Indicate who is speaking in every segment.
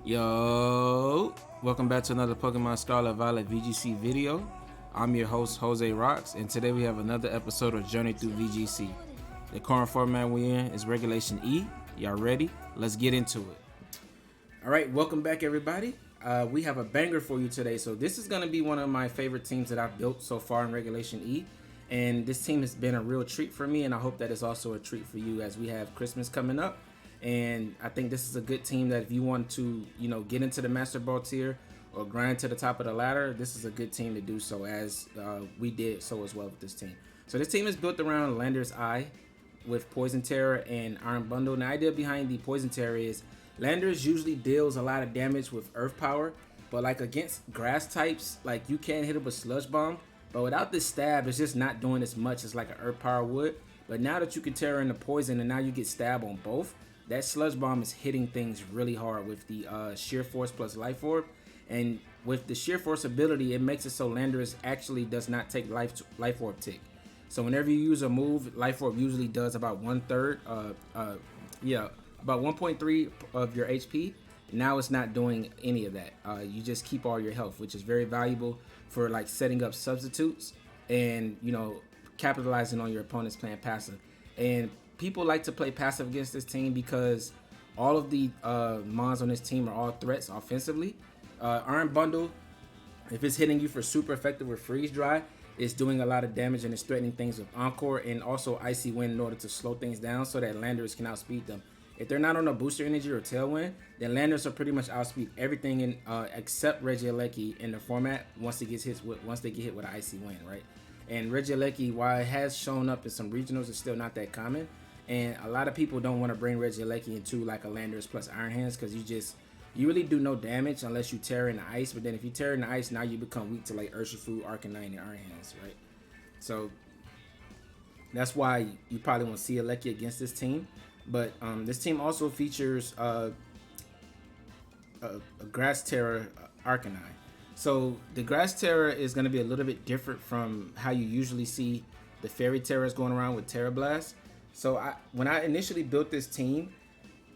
Speaker 1: Yo, welcome back to another Pokemon Scarlet Violet VGC video. I'm your host Jose Rocks, and today we have another episode of Journey Through VGC. The current format we're in is Regulation E. Y'all ready? Let's get into it. Alright, welcome back everybody. We have a banger for you today. So this is going to be one of my favorite teams that I've built so far in Regulation E. And this team has been a real treat for me, and I hope that it's also a treat for you as we have Christmas coming up. And I think this is a good team that if you want to, get into the Master Ball tier or grind to the top of the ladder, this is a good team to do so, as we did so as well with this team. So this team is built around Landorus Eye with Poison Tera and Iron Bundle. And the idea behind the Poison Tera is Landorus usually deals a lot of damage with Earth Power, but like against grass types, like you can hit it with Sludge Bomb, but without this stab, it's just not doing as much as like an Earth Power would. But now that you can Tera into Poison and now you get stab on both, that Sludge Bomb is hitting things really hard with the Sheer Force plus Life Orb. And with the Sheer Force ability, it makes it so Landorus actually does not take Life Orb tick. So whenever you use a move, Life Orb usually does about 1/3, about 1.3 of your HP. Now it's not doing any of that. You just keep all your health, which is very valuable for like setting up substitutes and capitalizing on your opponent's playing passive. And people like to play passive against this team because all of the mons on this team are all threats offensively. Iron Bundle, if it's hitting you for super effective with Freeze Dry, it's doing a lot of damage and it's threatening things with Encore and also Icy Wind in order to slow things down so that Landorus can outspeed them. If they're not on a booster energy or tailwind, then Landorus will pretty much outspeed everything in except Regieleki in the format once they get hit with an Icy Wind, right? And Regieleki, while it has shown up in some regionals, it's still not that common. And a lot of people don't want to bring Regieleki into like a Landorus plus Iron Hands because you really do no damage unless you Tera in the ice. But then if you Tera in the ice, now you become weak to like Urshifu, Arcanine, and Iron Hands, right? So that's why you probably won't see Aleki against this team. But this team also features a Grass Tera Arcanine. So the Grass Tera is going to be a little bit different from how you usually see the Fairy Teras going around with Tera Blast. So when I initially built this team,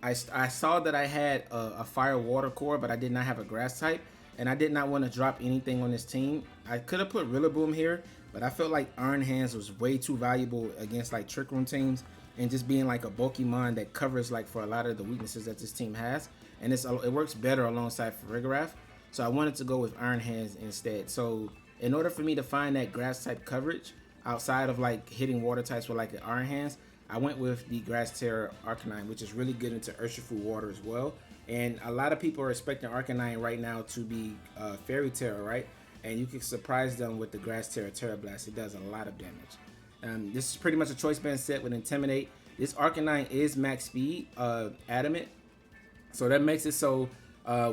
Speaker 1: I saw that I had a Fire Water core, but I did not have a Grass type, and I did not want to drop anything on this team. I could have put Rillaboom here, but I felt like Iron Hands was way too valuable against like Trick Room teams, and just being like a bulky mon that covers like for a lot of the weaknesses that this team has, and it works better alongside Farigiraf. So I wanted to go with Iron Hands instead. So in order for me to find that Grass type coverage outside of like hitting water types with like the Iron Hands, I went with the Grass Tera Arcanine, which is really good into Urshifu water as well. And a lot of people are expecting Arcanine right now to be Fairy Tera, right? And you can surprise them with the Grass Tera Tera Blast. It does a lot of damage. This is pretty much a choice band set with Intimidate. This Arcanine is max speed, adamant. So that makes it so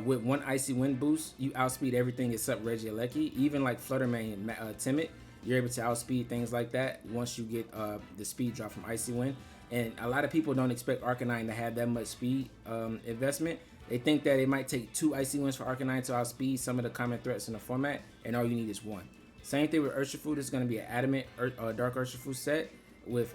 Speaker 1: with one Icy Wind boost, you outspeed everything except Regieleki. Even like Fluttermane and Timid, you're able to outspeed things like that once you get the speed drop from Icy Wind. And a lot of people don't expect Arcanine to have that much speed investment. They think that it might take 2 Icy Winds for Arcanine to outspeed some of the common threats in the format, and all you need is 1. Same thing with Urshifu. This is going to be an adamant Dark Urshifu set with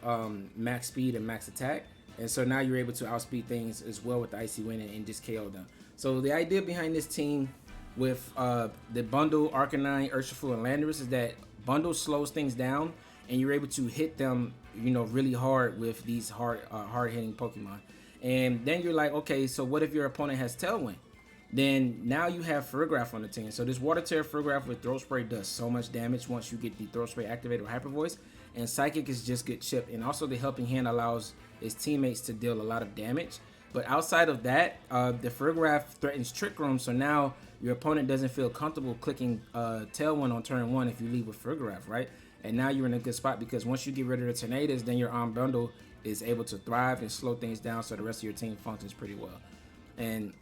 Speaker 1: max speed and max attack. And so now you're able to outspeed things as well with the Icy Wind and just KO them. So the idea behind this team with the Bundle, Arcanine, Urshifu, and Landorus is that Bundle slows things down, and you're able to hit them, really hard with these hard-hitting Pokemon. And then you're like, okay, so what if your opponent has Tailwind? Then now you have Farigiraf on the team. So this Water Tera Farigiraf with Throat Spray does so much damage once you get the Throat Spray activated or Hyper Voice. And Psychic is just good chip. And also the Helping Hand allows his teammates to deal a lot of damage. But outside of that, the Farigiraf threatens Trick Room. So now your opponent doesn't feel comfortable clicking Tailwind on turn 1 if you leave with Farigiraf, right? And now you're in a good spot because once you get rid of the Tornadoes, then your Iron Bundle is able to thrive and slow things down so the rest of your team functions pretty well. And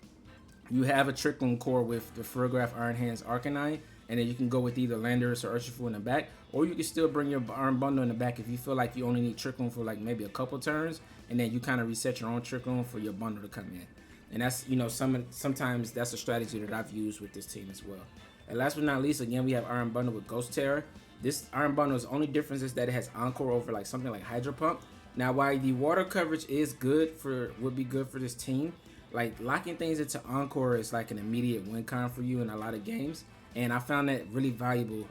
Speaker 1: you have a Trick Room core with the Farigiraf Iron Hands Arcanine, and then you can go with either Landorus or Urshifu in the back, or you can still bring your Iron Bundle in the back if you feel like you only need Trick Room for like maybe a couple turns, and then you kind of reset your own Trick Room for your bundle to come in. And that's, sometimes that's a strategy that I've used with this team as well. And last but not least, again, we have Iron Bundle with Ghost Tera. This Iron Bundle's only difference is that it has Encore over like something like Hydro Pump. Now, while the water coverage is would be good for this team, like locking things into Encore is like an immediate win con for you in a lot of games, and I found that really valuable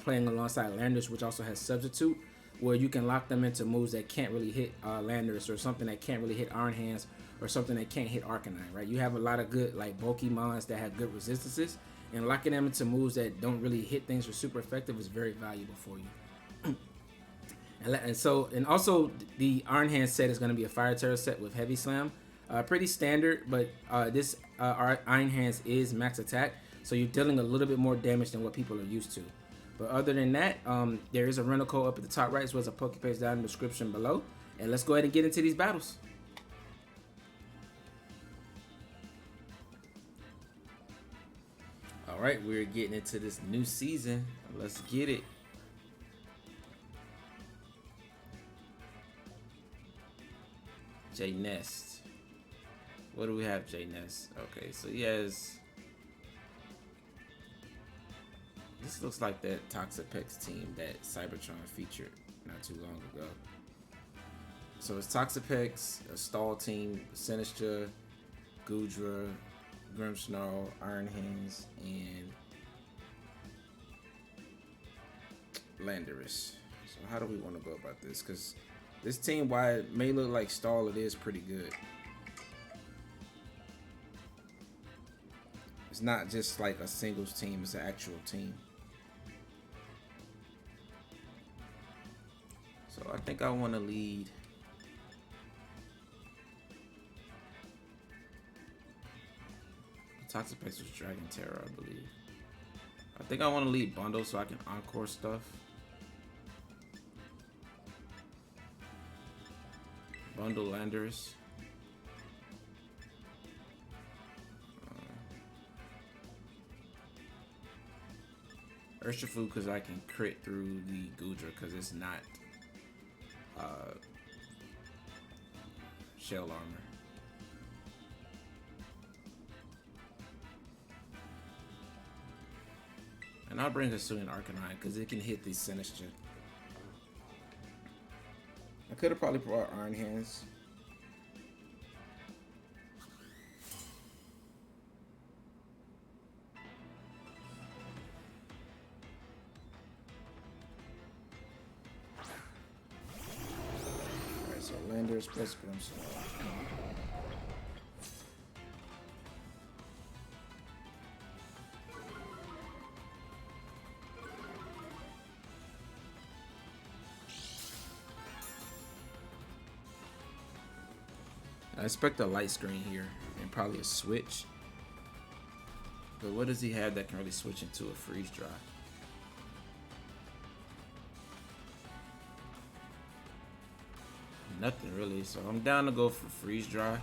Speaker 1: playing alongside Landorus, which also has Substitute, where you can lock them into moves that can't really hit Landorus, or something that can't really hit Iron Hands, or something that can't hit Arcanine, right? You have a lot of good like bulky mons that have good resistances, and locking them into moves that don't really hit things or super effective is very valuable for you. And also the Iron Hand set is going to be a Fire Tera set with Heavy Slam. Pretty standard, but this Iron Hands is max attack, so you're dealing a little bit more damage than what people are used to. But other than that, there is a rental code up at the top right, as well as a Pokepage down in the description below. And let's go ahead and get into these battles. All right, we're getting into this new season. Let's get it. J Nest. What do we have, J Nest? Okay, so he has. This looks like that Toxapex team that Cybertron featured not too long ago. So it's Toxapex, a Stall team, Sinistra, Goodra, Grimmsnarl, Iron Hands, and Landorus. So how do we want to go about this? Because this team, while it may look like Stall, it is pretty good. It's not just like a singles team, it's an actual team. So I think I want to lead Toxapex was Dragon Tera, I believe. I think I want to lead Bundle so I can Encore stuff. Bundle Landorus. Urshifu because I can crit through the Goodra because it's not shell armor. And I'll bring Hisuian Arcanine because it can hit the Sinistra. I could have probably brought Iron Hands. Alright, so Landorus plus Grimmsnarl. I expect a light screen here and probably a switch. But what does he have that can really switch into a freeze dry? Nothing really, so I'm down to go for freeze dry.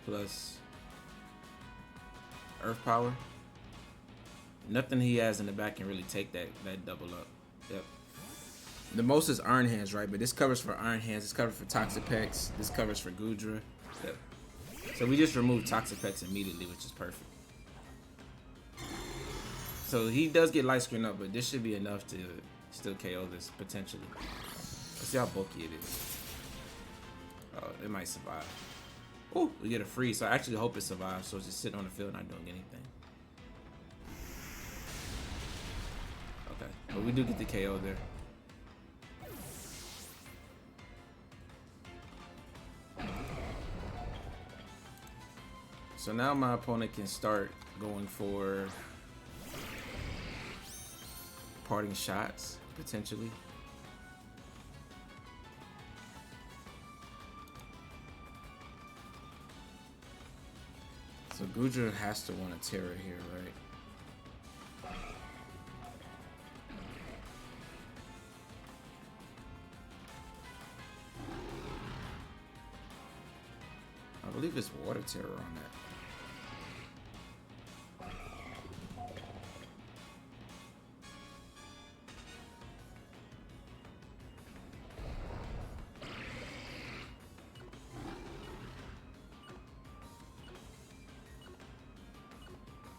Speaker 1: Plus earth power. Nothing he has in the back can really take that double up. Yep. The most is Iron Hands, right? But this covers for Iron Hands. This covers for Toxapex. This covers for Goodra. Yep. So we just removed Toxapex immediately, which is perfect. So he does get light screen up, but this should be enough to still KO this potentially. Let's see how bulky it is. Oh, it might survive. Oh, we get a freeze. So I actually hope it survives. So it's just sitting on the field not doing anything. Okay, but we do get the KO there. So now my opponent can start going for parting shots, potentially. So Goodra has to want a Tera here, right? I believe it's Water Tera on that.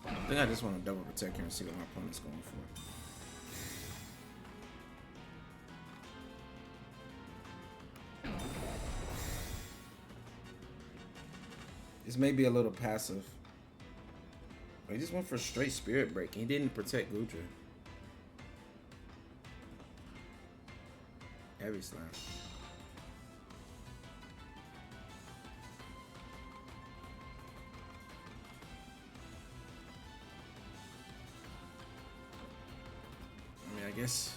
Speaker 1: I think I just want to double protect here and see what my opponent's going for. This may be a little passive. He just went for straight Spirit Break. He didn't protect Goodra. Heavy Slam. I mean, I guess.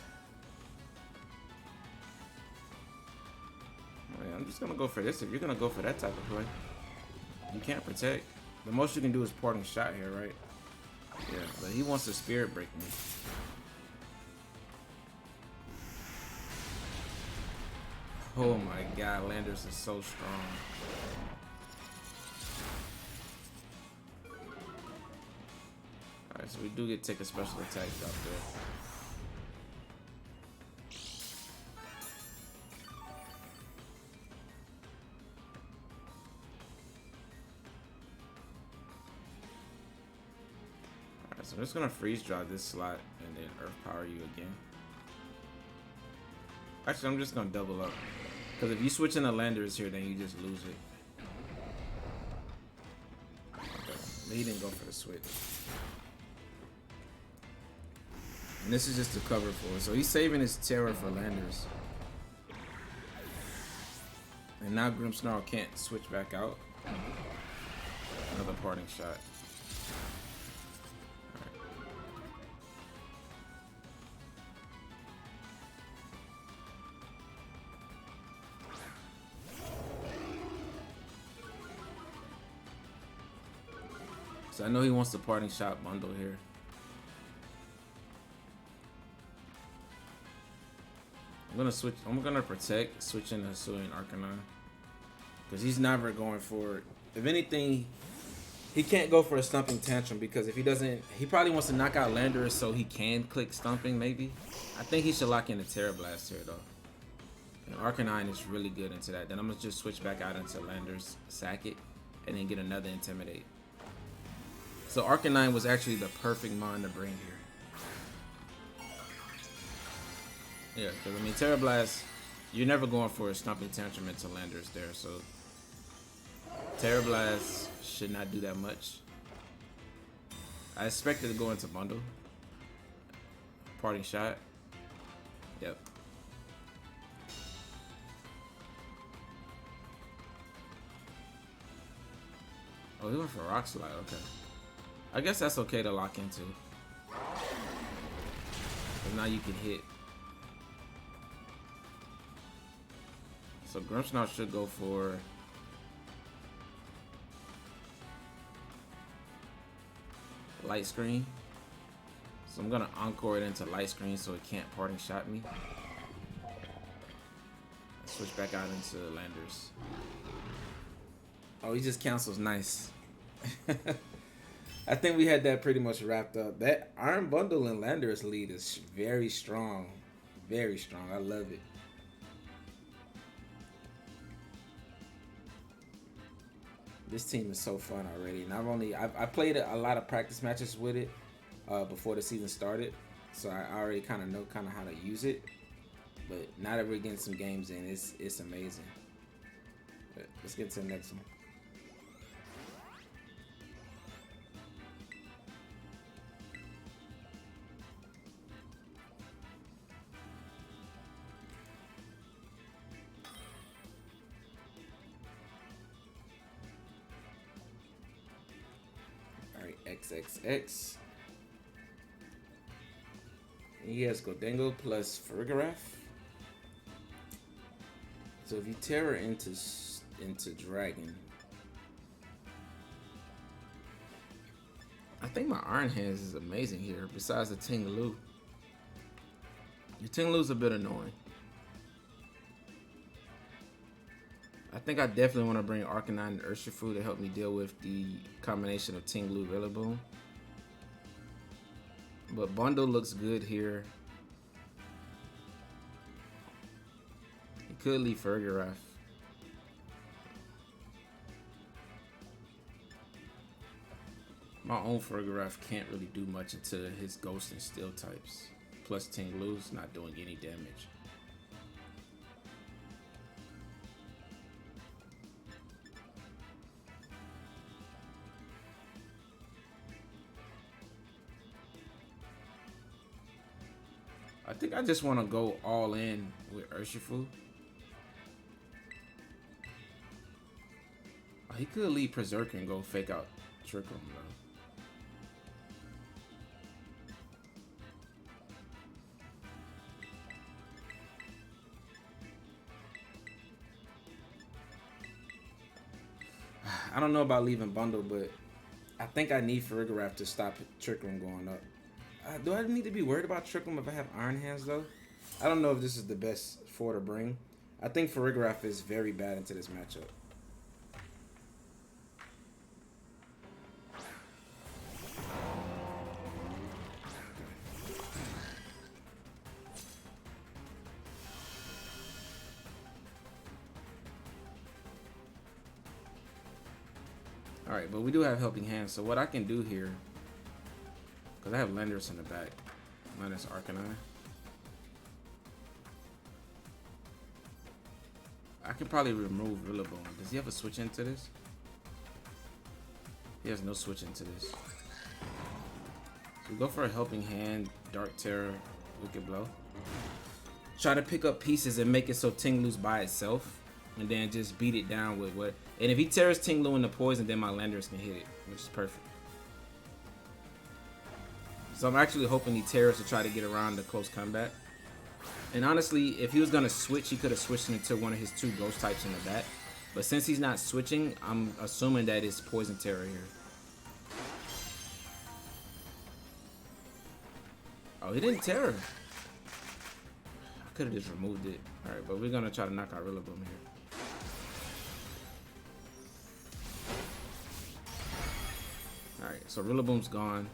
Speaker 1: I'm just gonna go for this. If you're gonna go for that type of play, you can't protect. The most you can do is Parting Shot here, right? Yeah, but he wants to Spirit Break me. Oh my god, Landorus is so strong. Alright, so we do get to take a special attack drop there. So I'm just gonna freeze draw this slot and then Earth Power you again. Actually, I'm just gonna double up. Because if you switch into Landorus here, then you just lose it. Okay, he didn't go for the switch. And this is just to cover for it. So he's saving his Tera for Landorus. And now Grimmsnarl can't switch back out. Another Parting Shot. So I know he wants the Parting Shot bundle here. I'm gonna protect, switch into Hisuian Arcanine. Because he's never going for it. If anything, he can't go for a Stumping Tantrum because if he doesn't, he probably wants to knock out Landorus so he can click Stumping maybe. I think he should lock in the Tera Blast here though. And Arcanine is really good into that. Then I'm gonna just switch back out into Landorus, sack it, and then get another Intimidate. So Arcanine was actually the perfect mon to bring here. Yeah, because I mean, Tera Blast, you're never going for a Stumping Tantrum into Landorus there, so Tera Blast should not do that much. I expected to go into bundle. Parting Shot. Yep. Oh, he went for Rock Slide, okay. I guess that's okay to lock into. But now you can hit. So Grimmsnarl should go for Light Screen. So I'm gonna Encore it into Light Screen so it can't Parting Shot me. Switch back out into Landorus. Oh, he just cancels, nice. I think we had that pretty much wrapped up. That Iron Bundle and Landorus lead is very strong. Very strong. I love it. This team is so fun already. Not only I played a lot of practice matches with it before the season started, so I already kind of know how to use it. But now that we're getting some games in, it's amazing. But let's get to the next one. XXX. He has Gholdengo plus Farigiraf. So if you Tera into Dragon, I think my Iron Hands is amazing here. Besides the Tinglu, your Tinglu's a bit annoying. I think I definitely want to bring Arcanine and Urshifu to help me deal with the combination of Tinglu Rillaboom. But Bundle looks good here. He could leave Farigiraf. My own Farigiraf can't really do much until his Ghost and Steel types. Plus Tinglu's not doing any damage. I think I just want to go all in with Urshifu. Oh, he could lead Berserker and go fake out Trick Room, though. I don't know about leaving Bundle, but I think I need Farigiraf to stop Trick Room going up. Do I need to be worried about Trick Room if I have Iron Hands, though? I don't know if this is the best 4 to bring. I think Farigiraf is very bad into this matchup. Alright, but we do have Helping Hands, so what I can do here, because I have Landorus in the back, Landorus Arcanine. I can probably remove Rillaboom. Does he have a switch into this? He has no switch into this. So we go for a Helping Hand, Dark Terror, Wicked Blow. Try to pick up pieces and make it so Tinglu's by itself. And then just beat it down with what. And if he tears Tinglu into poison, then my Landorus can hit it, which is perfect. So I'm actually hoping he tears to try to get around the close combat. And honestly, if he was gonna switch, he could have switched into one of his 2 ghost types in the back. But since he's not switching, I'm assuming that it's Poison Tera here. Oh, he didn't tear. I could have just removed it. All right, but we're gonna try to knock out Rillaboom here. Alright, so Rillaboom's gone.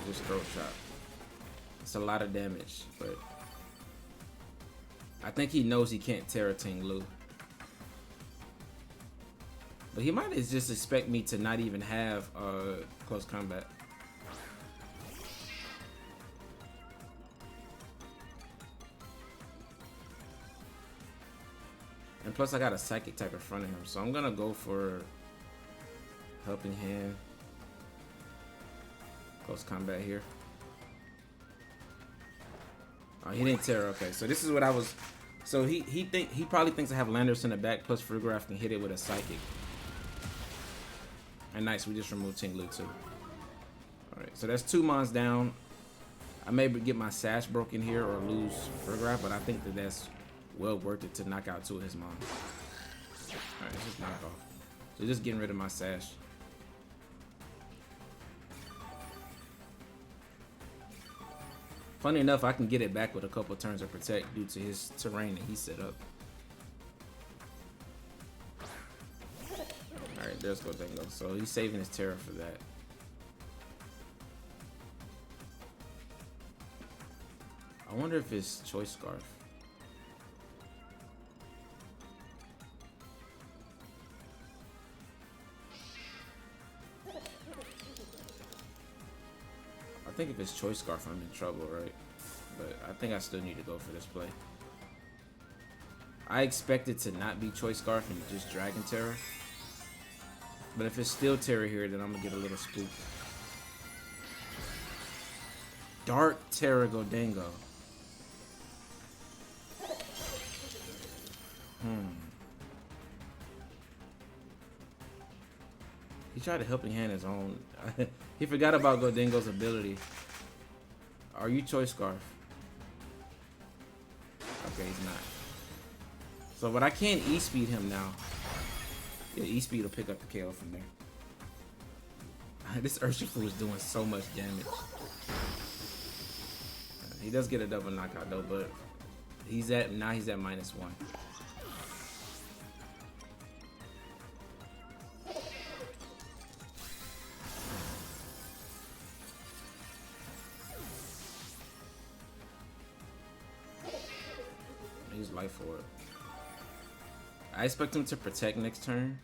Speaker 1: Just throat chop. It's a lot of damage, but I think he knows he can't Terra Tinglu. But he might just expect me to not even have close combat. And plus I got a Psychic type in front of him, so I'm gonna go for Helping Hand. Close combat here. Oh, he didn't tear. Okay, so this is what I was. So he probably thinks I have Landorus in the back, plus Farigiraf can hit it with a Psychic. And nice, we just removed Tinglu too. Alright, so that's 2 mons down. I may get my Sash broken here or lose Farigiraf, but I think that that's well worth it to knock out 2 of his mons. Alright, let's just knock off. So just getting rid of my Sash. Funny enough, I can get it back with a couple turns of Protect due to his terrain that he set up. Alright, there's Gholdengo. So he's saving his Terra for that. I wonder if it's Choice Scarf. I think if it's Choice Scarf, I'm in trouble, right? But I think I still need to go for this play. I expect it to not be Choice Scarf and just Dragon Terra. But if it's still Terra here, then I'm gonna get a little spooked. Dark Terra Gholdengo. He tried to Helping Hand his own. He forgot about Gholdengo's ability. Are you Choice Scarf? Okay, he's not. So, but I can E-Speed him now. Yeah, E-Speed will pick up the KO from there. This Urshifu is doing so much damage. He does get a double knockout though, but he's at -1. Use life for it. I expect him to Protect next turn.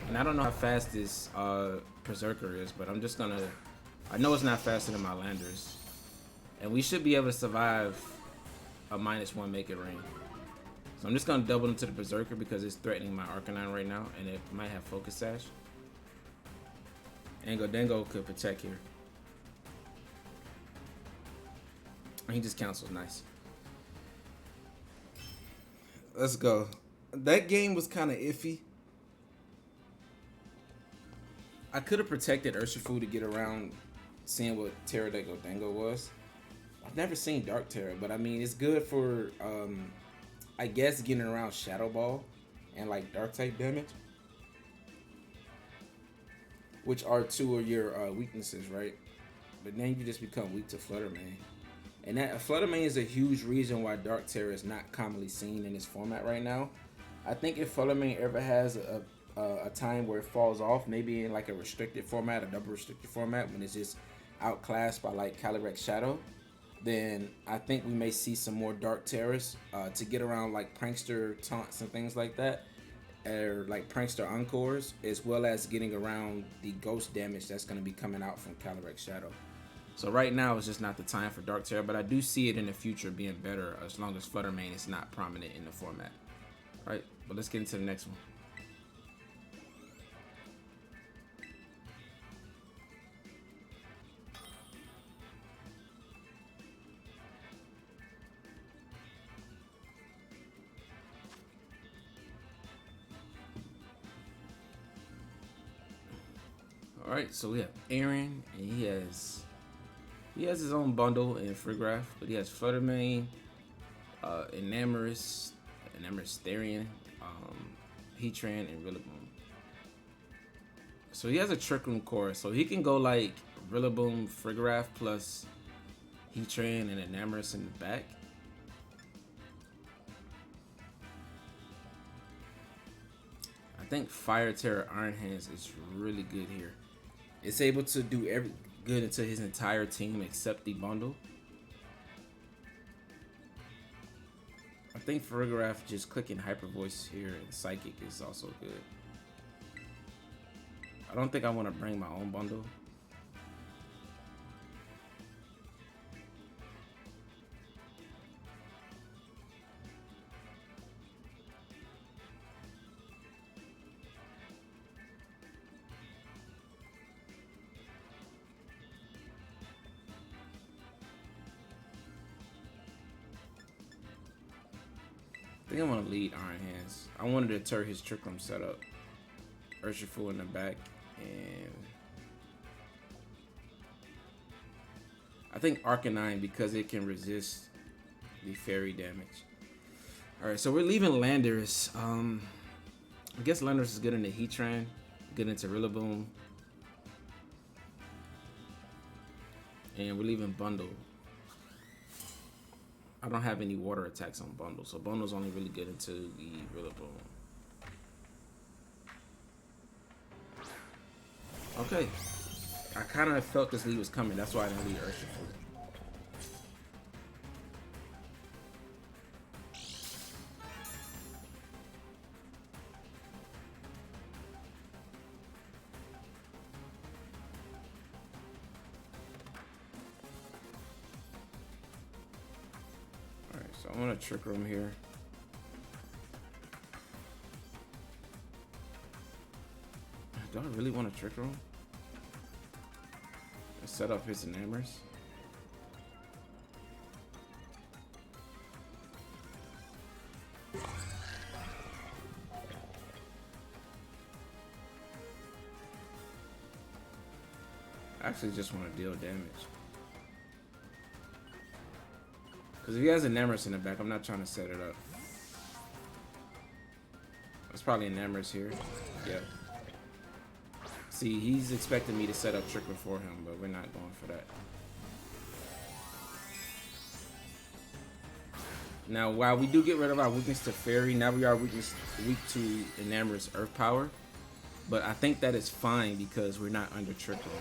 Speaker 1: And I don't know how fast this Berserker is, but I'm just gonna. I know it's not faster than my Landorus, and we should be able to survive a -1 Make It Rain. So I'm just gonna double into the Berserker because it's threatening my Arcanine right now, and it might have Focus Sash. And Gholdengo could protect here. And he just cancels, nice. Let's go. That game was kind of iffy. I could have protected Urshifu to get around seeing what Tera that Gholdengo was. I've never seen Dark Tera, but I mean, it's good for, I guess, getting around Shadow Ball and like Dark type damage, which are two of your weaknesses, right? But then you just become weak to Flutter Mane. And that Flutter Mane is a huge reason why Dark Tera is not commonly seen in this format right now. I think if Flutter Mane ever has a time where it falls off, maybe in like a restricted format, a double restricted format, when it's just outclassed by like Calyrex Shadow, then I think we may see some more Dark Teras to get around like Prankster taunts and things like that, or like Prankster Encores, as well as getting around the ghost damage that's going to be coming out from Calyrex Shadow. So right now it's just not the time for Dark Tera, but I do see it in the future being better as long as Flutter Mane is not prominent in the format. All right, but let's get into the next one. All right, so we have Aaron, and he has his own bundle in Farigiraf, but he has Flutter Mane, Enamorus Therian, Heatran, and Rillaboom. So he has a Trick Room core, so he can go like Rillaboom, Farigiraf plus Heatran and Enamorus in the back. I think Fire Tera Iron Hands is really good here. It's able to do every good into his entire team except the bundle. I think Farigiraf just clicking Hyper Voice here and Psychic is also good. I don't think I want to bring my own bundle. I think I want to lead Iron Hands. I wanted to deter his Trick Room setup. Urshifu in the back, and I think Arcanine because it can resist the fairy damage. Alright, so we're leaving Landorus. I guess Landorus is good into Heatran, good into Rillaboom. And we're leaving Bundle. I don't have any water attacks on Bundle, so Bundle's only really good into the Rillaboom. Okay. I kind of felt this lead was coming, that's why I didn't lead Urshifu. So I'm gonna Trick Room here. Do I really want to Trick Room? Let's set up his Enamorus. I actually just want to deal damage. Because if he has Enamorus in the back, I'm not trying to set it up. That's probably Enamorus here. Yep. See, he's expecting me to set up Trick Room for him, but we're not going for that. Now, while we do get rid of our weakness to Fairy, now we are weak to Enamorus Earth Power. But I think that is fine because we're not under Trick Room.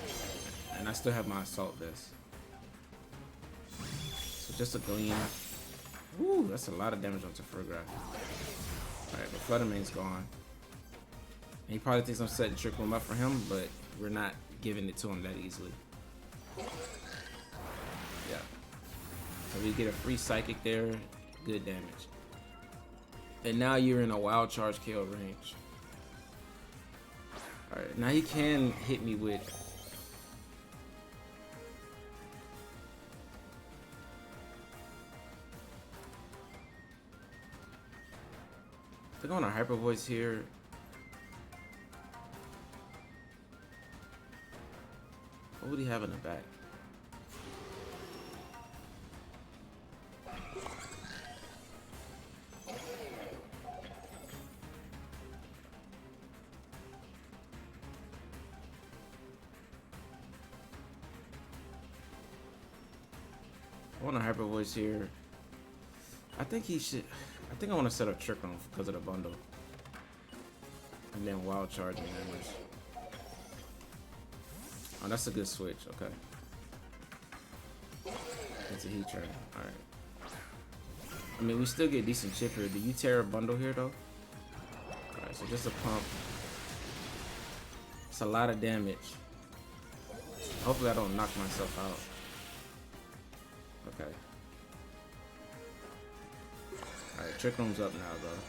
Speaker 1: And I still have my Assault Vest. So just a Gleam. Woo, that's a lot of damage onto Farigiraf. Alright, but Flutter Mane's gone. And he probably thinks I'm setting Trick Room up for him, but we're not giving it to him that easily. Yeah. So we get a free Psychic there. Good damage. And now you're in a wild charge KO range. Alright, now he can hit me with... They're going to Hyper Voice here. What would he have in the back? I want a Hyper Voice here. I think he should... I think I want to set up Trick Room because of the bundle. And then Wild Charge and damage. Oh, that's a good switch. Okay. It's a Heatran. Alright. I mean, we still get decent chip here. Do you tear a bundle here, though? Alright, so just a pump. It's a lot of damage. Hopefully I don't knock myself out. Okay. Alright, Trick Room's up now, though.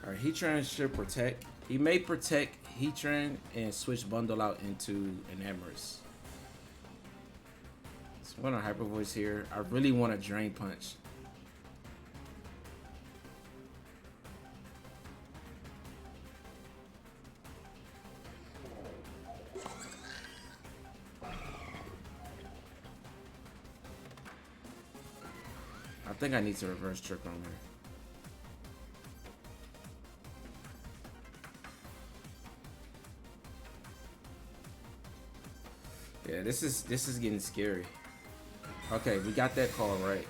Speaker 1: Alright, Heatran should protect. He may protect Heatran and switch bundle out into an Emrys. So I'm gonna Hyper Voice here. I really want a Drain Punch. I think I need to reverse Trick Room here. Yeah, this is getting scary. Okay, we got that call right.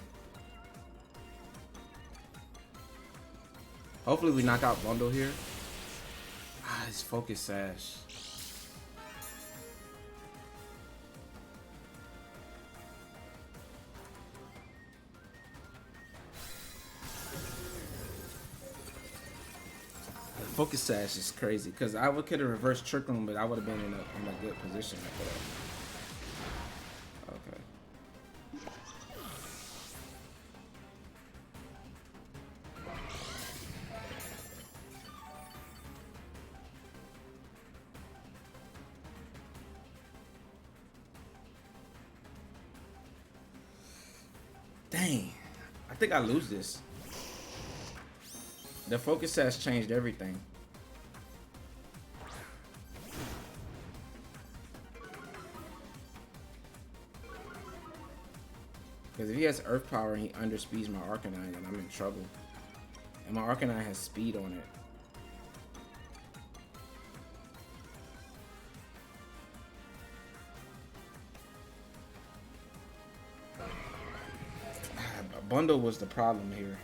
Speaker 1: Hopefully we knock out bundle here. Ah, his Focus Sash. Focus Sash is crazy because I could have reversed Trick Room, but I would have been in a good position after that. Okay. Dang, I think I lose this. The Focus Sash changed everything. Because if he has Earth Power and he underspeeds my Arcanine, then I'm in trouble. And my Arcanine has speed on it. Bundle was the problem here.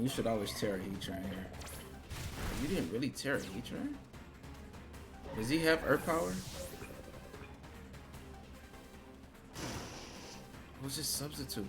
Speaker 1: You should always tear a Heatran here. You didn't really tear a Heatran? Does he have Earth Power? What's his substitute?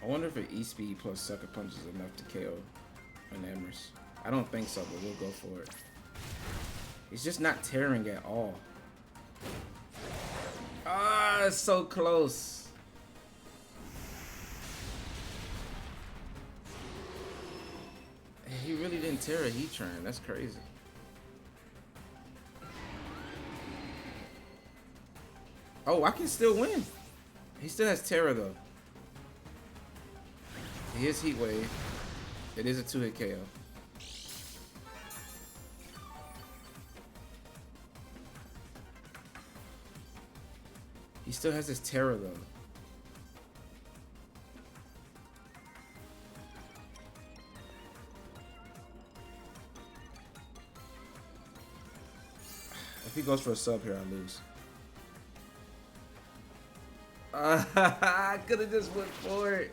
Speaker 1: I wonder if an E-Speed plus Sucker Punch is enough to KO an Emrys. I don't think so, but we'll go for it. He's just not tearing at all. Ah, it's so close. He really didn't tear a Heatran. That's crazy. Oh, I can still win. He still has Tera though. Here's Heat Wave. It is a 2-hit KO. He still has his Tera though. If he goes for a sub here, I lose. I could have just went for it.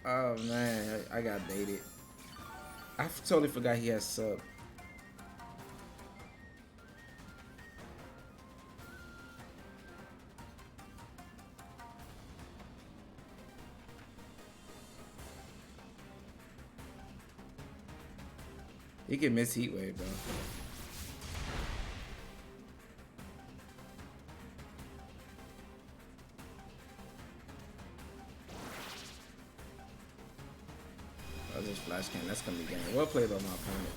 Speaker 1: Oh man, I got baited. I totally forgot he has sub. He can miss Heat Wave though. Oh, this flash cannon, that's gonna be game. Well played by my opponent.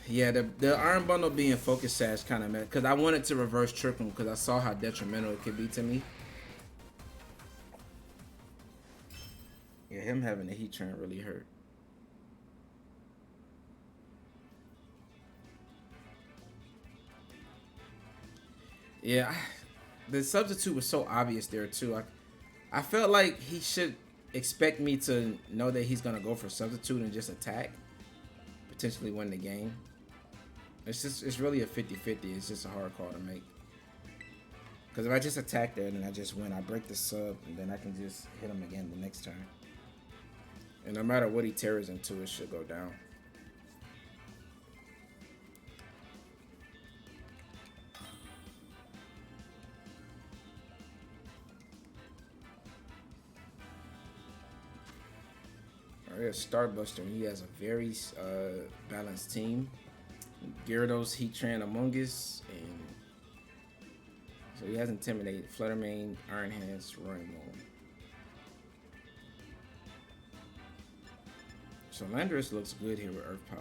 Speaker 1: Yeah, the Iron Bundle being Focus Sash kind of meant, because I wanted to reverse trick him because I saw how detrimental it could be to me. Yeah, him having a heat turn really hurt. Yeah, the substitute was so obvious there too. I felt like he should expect me to know that he's gonna go for substitute and just attack, potentially win the game. It's really a 50-50. It's just a hard call to make. Because if I just attack there and then I just win, I break the sub and then I can just hit him again the next turn. And no matter what he tears into, it should go down. Starbuster, he has a very balanced team. Gyarados, Heatran, Among Us, and so he has Intimidate, Fluttermane, Iron Hands, Roaring Moon. So Landorus looks good here with Earth Power.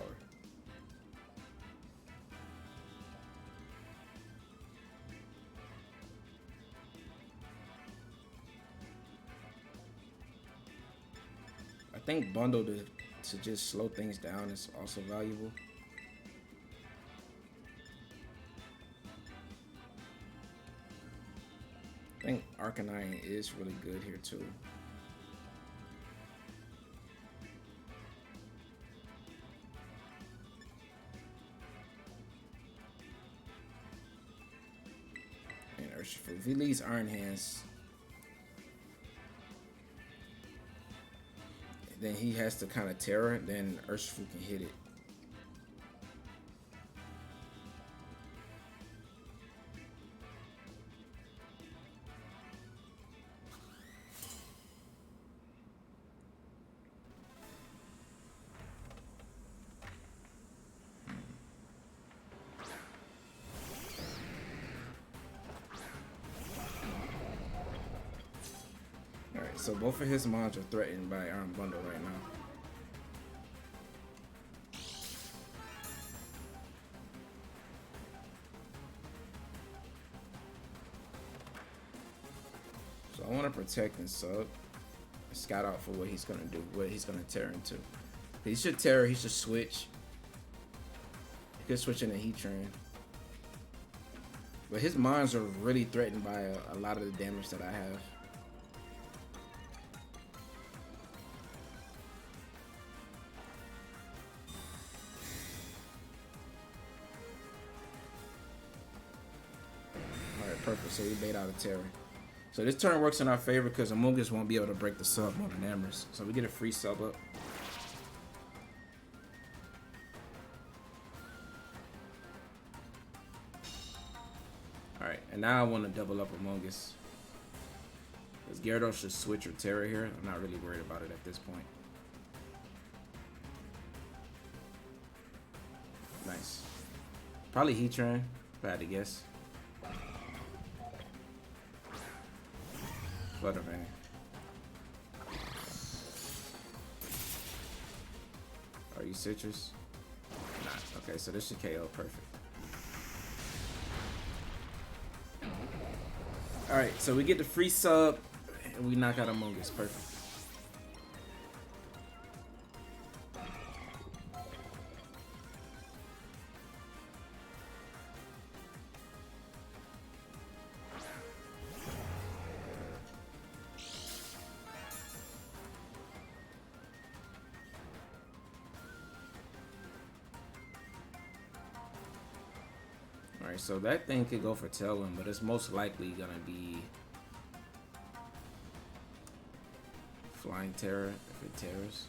Speaker 1: I think Bundle to just slow things down is also valuable. I think Arcanine is really good here too. And Urshifu, if he leaves Iron Hands, then he has to kind of Tera, then Urshifu can hit it. Alright, so both of his mons are threatened by Iron Bundle right now. So I want to protect and sub. Scout out for what he's gonna do, what he's gonna tear into. He should tear, he should switch. He could switch into Heatran. But his mons are really threatened by a lot of the damage that I have. Alright, perfect. So we bait out a Tera. So this turn works in our favor because Among Us won't be able to break the sub more than Amorous. So we get a free sub up. Alright, and now I want to double up Among Us. Because Gyarados should switch or Tera here. I'm not really worried about it at this point. Nice. Probably Heatran, if I had to guess. Fluttermane. Are you citrus? Nah. Okay, so this should KO perfect. Alright, so we get the free sub And we knock out Among Us. Perfect. Alright, so that thing could go for Tailwind, but it's most likely gonna be Flying Tera if it tears.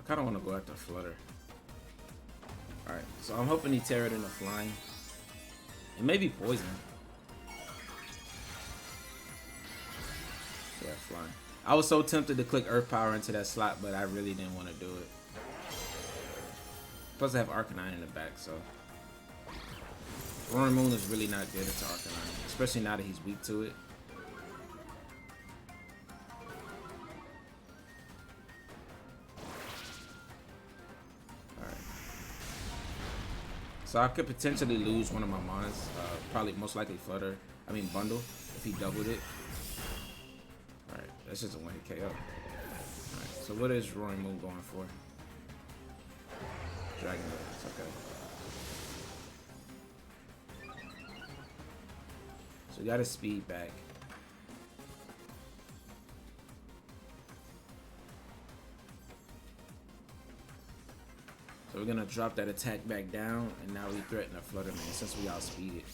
Speaker 1: I don't want to go after Flutter. Alright, so I'm hoping he tear it into Flying. It may be Poison. Yeah, Flying. I was so tempted to click Earth Power into that slot, but I really didn't want to do it. Plus I have Arcanine in the back, so. Roaring Moon is really not good into Arcanine, especially now that he's weak to it. So I could potentially lose one of my mons, probably most likely Flutter, Bundle, if he doubled it. Alright, that's just a one hit KO. Alright, so what is Roaring Moon going for? Dragon Lance, okay. So we got his speed back. So we're gonna drop that attack back down, and now we threaten a Flutter Man since we outspeed it.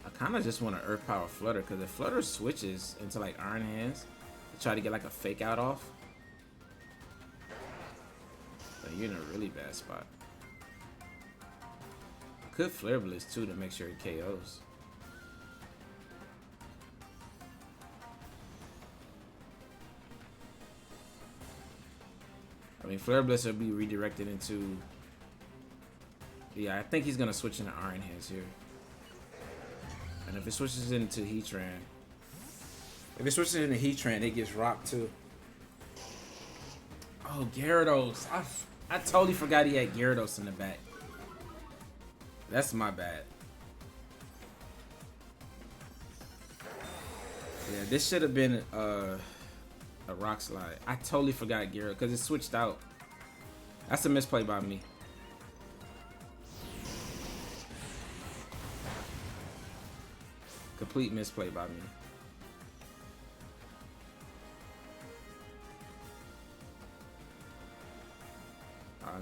Speaker 1: I kind of just want to Earth Power Flutter, because if Flutter switches into like Iron Hands to try to get like a fake out off, then you're in a really bad spot. Could Flare Blitz too to make sure it KOs. Flare Blitz will be redirected into. Yeah, I think he's gonna switch into Iron Hands here. And if it switches into Heatran, it gets rocked too. Oh, Gyarados! I totally forgot he had Gyarados in the back. That's my bad. Yeah, this should have been a Rock Slide. I totally forgot Gyarados because it switched out. That's a misplay by me. Complete misplay by me.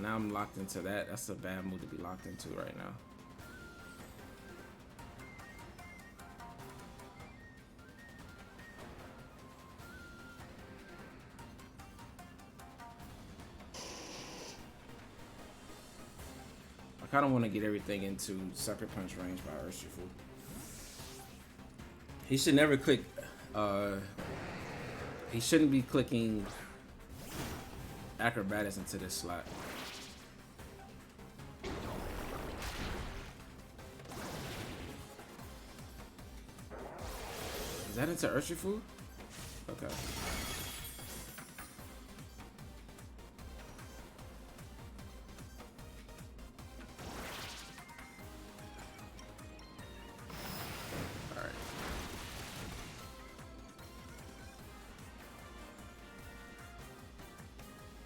Speaker 1: Now I'm locked into that. That's a bad move to be locked into right now. I kind of want to get everything into Sucker Punch range by Urshifu. He should never click. He shouldn't be clicking Acrobatics into this slot. Is that into Urshifu? Okay. Alright.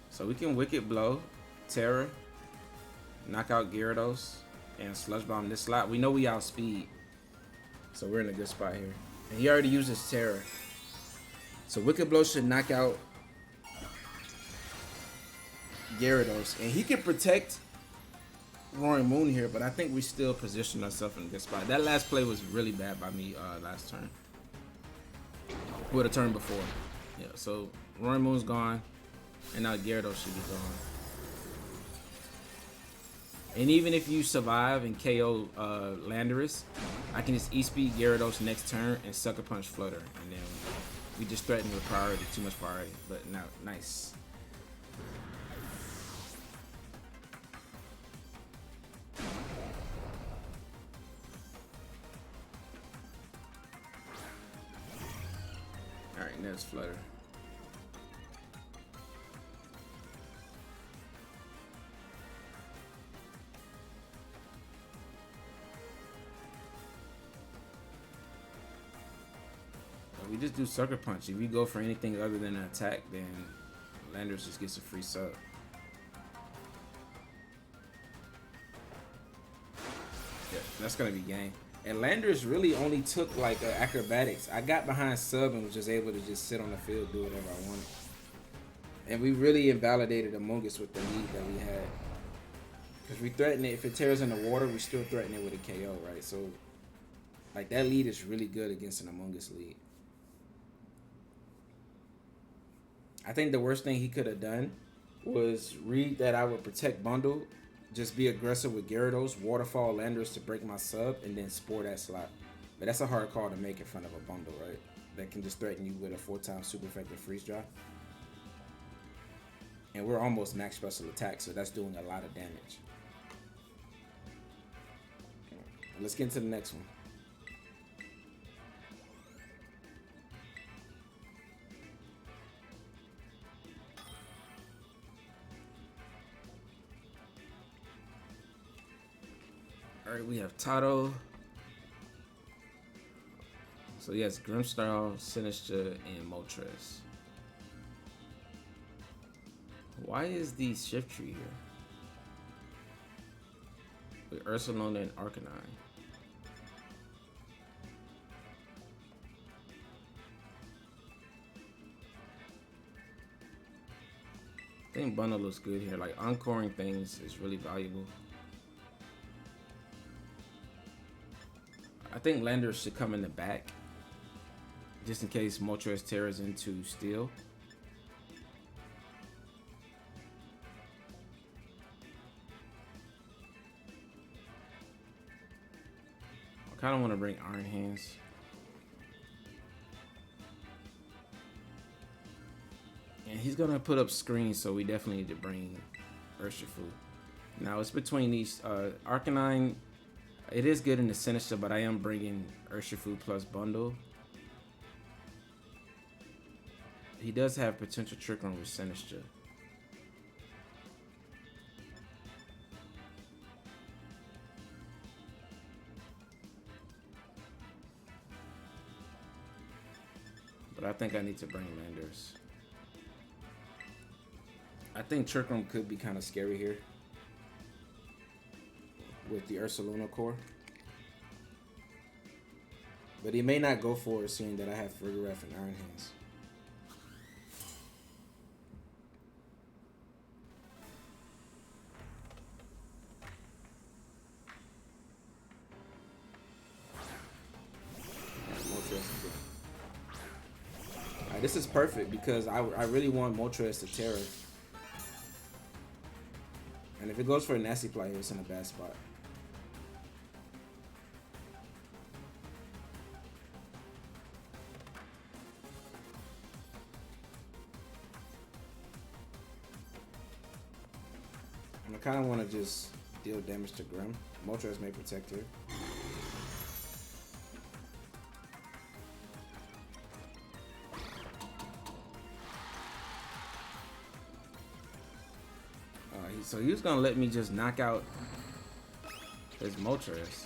Speaker 1: So we can Wicked Blow, Tera, knock out Gyarados, and Sludge Bomb this slot. We know we outspeed, so we're in a good spot here. And he already uses Tera. So Wicked Blow should knock out Gyarados. And he can protect Roaring Moon here, but I think we still position ourselves in a good spot. That last play was really bad by me last turn. With a turn before. Yeah, so Roaring Moon's gone. And now Gyarados should be gone. And even if you survive and KO Landorus, I can just E-Speed Gyarados next turn and Sucker Punch Flutter. And then we just threaten with priority, too much priority. But now, nice. Alright, now it's Flutter. We just do Sucker Punch. If you go for anything other than an attack, then Landorus just gets a free sub. Yeah, that's gonna be game. And Landorus really only took like acrobatics. I got behind sub and was just able to just sit on the field, do whatever I wanted. And we really invalidated Among Us with the lead that we had. Because we threaten it, if it tears in the water, we still threaten it with a KO, right? So, like, that lead is really good against an Among Us lead. I think the worst thing he could have done was read that I would protect bundle, just be aggressive with Gyarados, waterfall Landorus to break my sub, and then spore that slot. But that's a hard call to make in front of a bundle, right? That can just threaten you with a 4-time super effective freeze dry. And we're almost max special attack, so that's doing a lot of damage. Let's get into the next one. Alright, we have Tato. So he has Grimmsnarl, Sinister, and Moltres. Why is the Shift Tree here? With Ursaluna and Arcanine. I think bundle looks good here. Like, encoring things is really valuable. I think Landorus should come in the back, just in case Moltres tears into Steel. I kind of want to bring Iron Hands. And he's going to put up screens, so we definitely need to bring Urshifu. Now, it's between these Arcanine. It is good in the Sinister, but I am bringing Urshifu plus bundle. He does have potential Trick Room with Sinister. But I think I need to bring Landorus. I think Trick Room could be kind of scary here with the Ursaluna core. But he may not go for it, seeing that I have Farigiraf and Iron Hands. Alright, this is perfect because I really want Moltres to Tera. And if it goes for a nasty play, it's in a bad spot. And I kind of want to just deal damage to Grim. Moltres may protect here. So he was gonna let me just knock out his Moltres.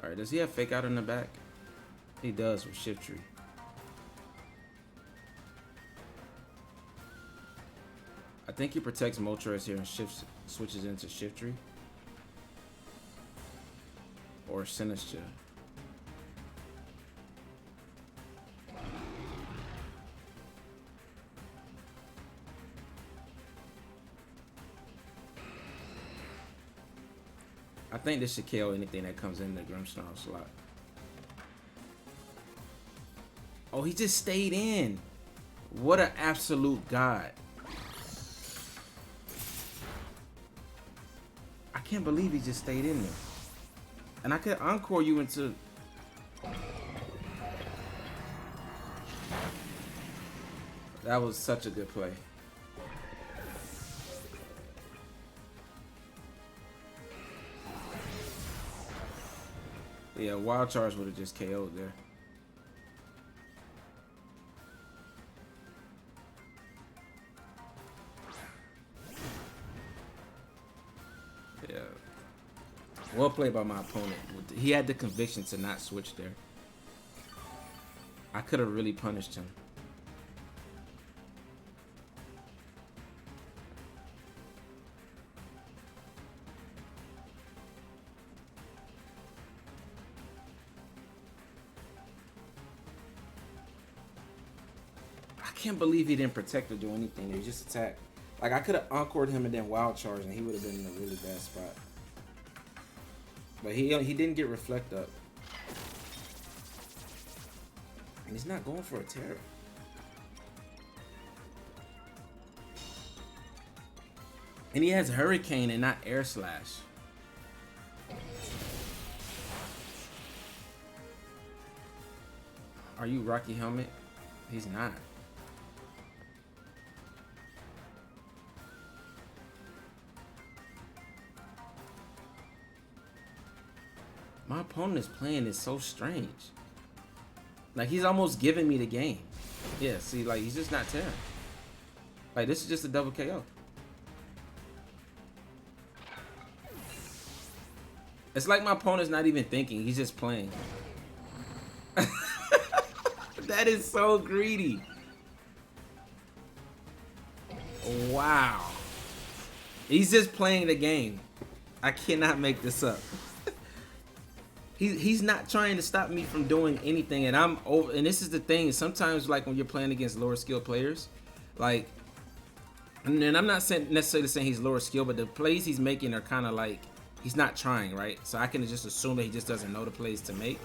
Speaker 1: Alright, does he have Fake Out in the back? He does with Shift Tree. I think he protects Moltres here and switches into Shift Tree. Or Sinister. I think this should kill anything that comes in the Grimmsnarl slot. Oh, he just stayed in. What an absolute god. I can't believe he just stayed in there. And I could encore you into... That was such a good play. Yeah, Wild Charge would have just KO'd there. Yeah. Well played by my opponent. He had the conviction to not switch there. I could have really punished him. I can't believe he didn't protect or do anything. He just attacked. Like, I could have encored him and then wild charged, and he would have been in a really bad spot. But he didn't get reflect up. And he's not going for a Tera. And he has Hurricane and not Air Slash. Are you Rocky Helmet? He's not. My opponent is playing is so strange. Like, he's almost giving me the game. Yeah, see, like, he's just not Tera. Like, this is just a double KO. It's like my opponent's not even thinking. He's just playing. That is so greedy. Wow. He's just playing the game. I cannot make this up. He's not trying to stop me from doing anything, and I'm over. And this is the thing. Sometimes, like when you're playing against lower skill players, like, and I'm not necessarily saying he's lower skill, but the plays he's making are kind of like he's not trying, right? So I can just assume that he just doesn't know the plays to make,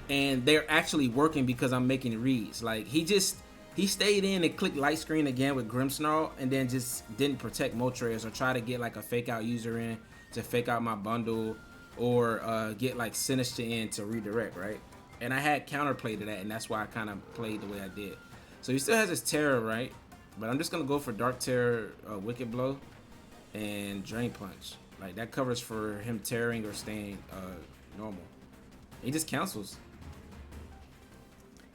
Speaker 1: and they're actually working because I'm making reads. Like he stayed in and clicked light screen again with Grimmsnarl, and then just didn't protect Moltres or try to get like a fake out user in to fake out my bundle. Or get like Sinister in to redirect, right? And I had counterplay to that, and that's why I kind of played the way I did. So he still has his Tera, right? But I'm just gonna go for Dark Tera, Wicked Blow, and Drain Punch. Like that covers for him tearing or staying normal. He just cancels.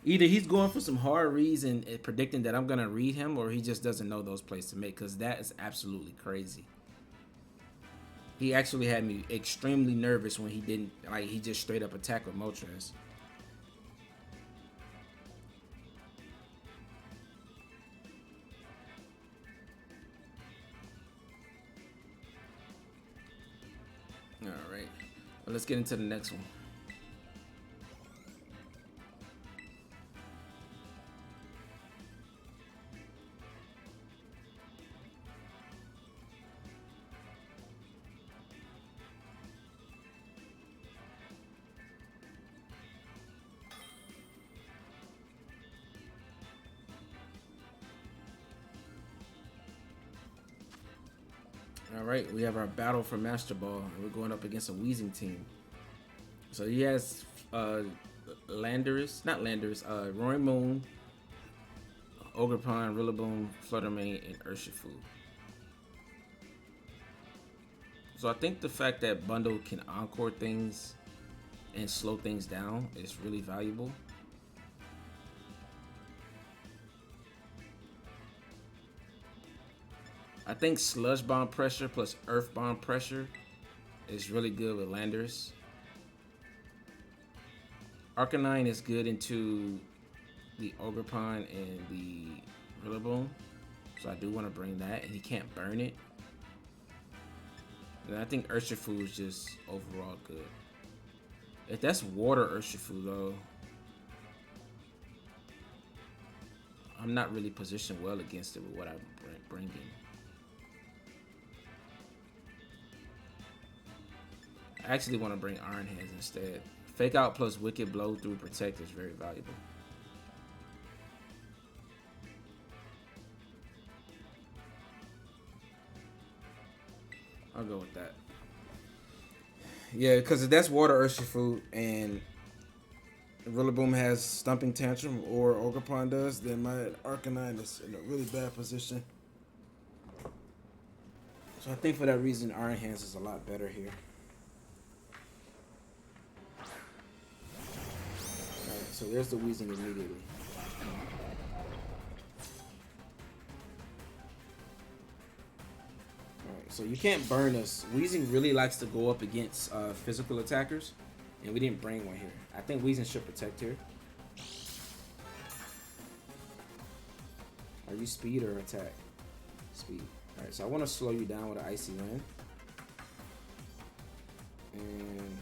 Speaker 1: Either he's going for some hard reads and predicting that I'm gonna read him, or he just doesn't know those plays to make, because that is absolutely crazy. He actually had me extremely nervous when he didn't, like, he just straight up attacked with Moltres. All right, well, let's get into the next one. Alright, we have our battle for Master Ball, and we're going up against a Weezing team. So he has Landorus, Roaring Moon, Ogerpon, Rillaboom, Fluttermane, and Urshifu. So I think the fact that Bundle can encore things and slow things down is really valuable. I think Sludge Bomb pressure plus Earth Bomb pressure is really good with Landorus. Arcanine is good into the Ogerpon and the Rillaboom, so I do want to bring that, and he can't burn it. And I think Urshifu is just overall good. If that's Water Urshifu though, I'm not really positioned well against it with what I'm bringing. I actually want to bring Iron Hands instead. Fake Out plus Wicked Blow through Protect is very valuable. I'll go with that. Yeah, because that's Water Urshifu, and Rillaboom has Stumping Tantrum, or Ogerpon does, then my Arcanine is in a really bad position. So I think for that reason, Iron Hands is a lot better here. Alright, so there's the Weezing immediately. Alright, so you can't burn us. Weezing really likes to go up against physical attackers, and we didn't bring one here. I think Weezing should protect here. Are you speed or attack? Speed. Alright, so I want to slow you down with an Icy Wind. And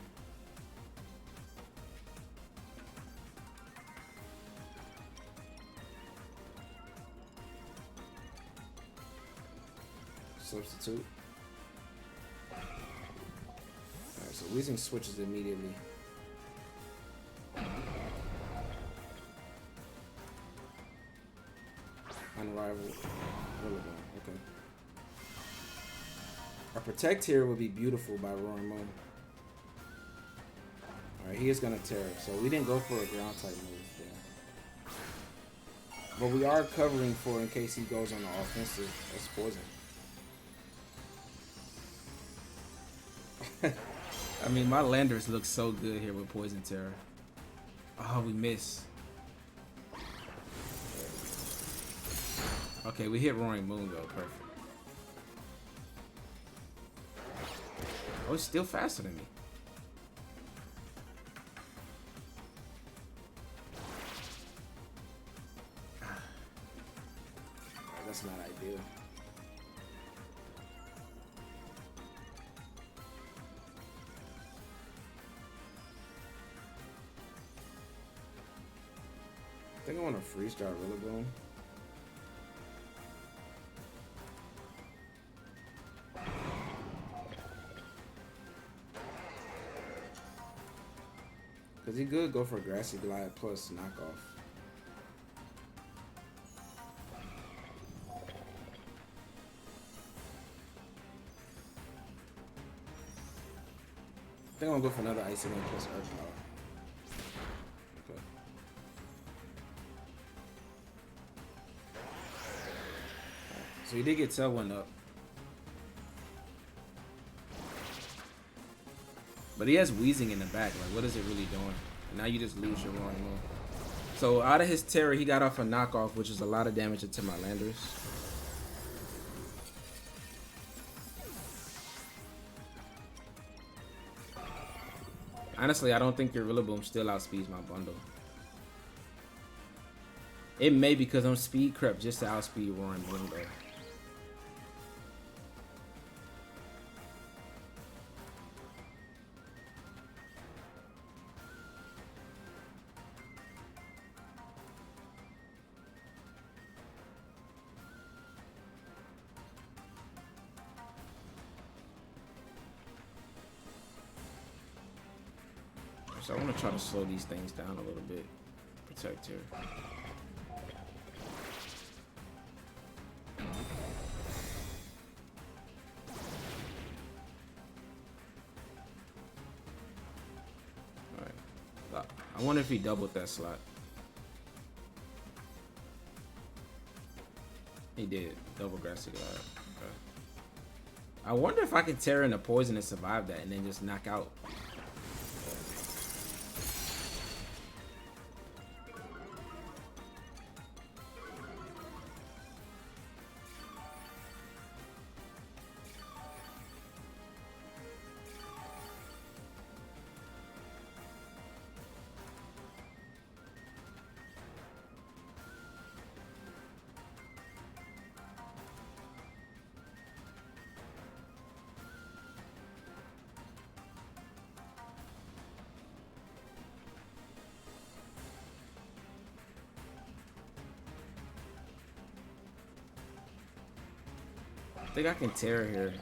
Speaker 1: substitute. Alright, so Weezing switches immediately. Unrivaled. Okay. Our Protect here would be beautiful by Roaring Moon. Alright, he is gonna Tera, so we didn't go for a ground type move there. But we are covering for in case he goes on the offensive. That's Poison. I mean, my Landorus looks so good here with Poison Tera. Oh, we miss. Okay, we hit Roaring Moon though, perfect. Oh, it's still faster than me. That's not ideal. I think I want to freeze dry Rillaboom. Because he could go for Grassy Glide plus knockoff. I think I'm going to go for another Icy Wind plus Earth Power. Okay. Right. So he did get Tail One up. But he has Weezing in the back. Like, what is it really doing? And now you just lose your Roaring Moon. So out of his Tera, he got off a knockoff, which is a lot of damage into my Landorus. Honestly, I don't think your Rillaboom still outspeeds my bundle. It may because I'm speed crept just to outspeed Roaring Moon though. So I want to try to slow these things down a little bit. Protect here. Alright. I wonder if he doubled that slot. He did. Double Grassy Glide. Okay. I wonder if I can Tera in a Poison and survive that and then just knock out. I think I can Tera here.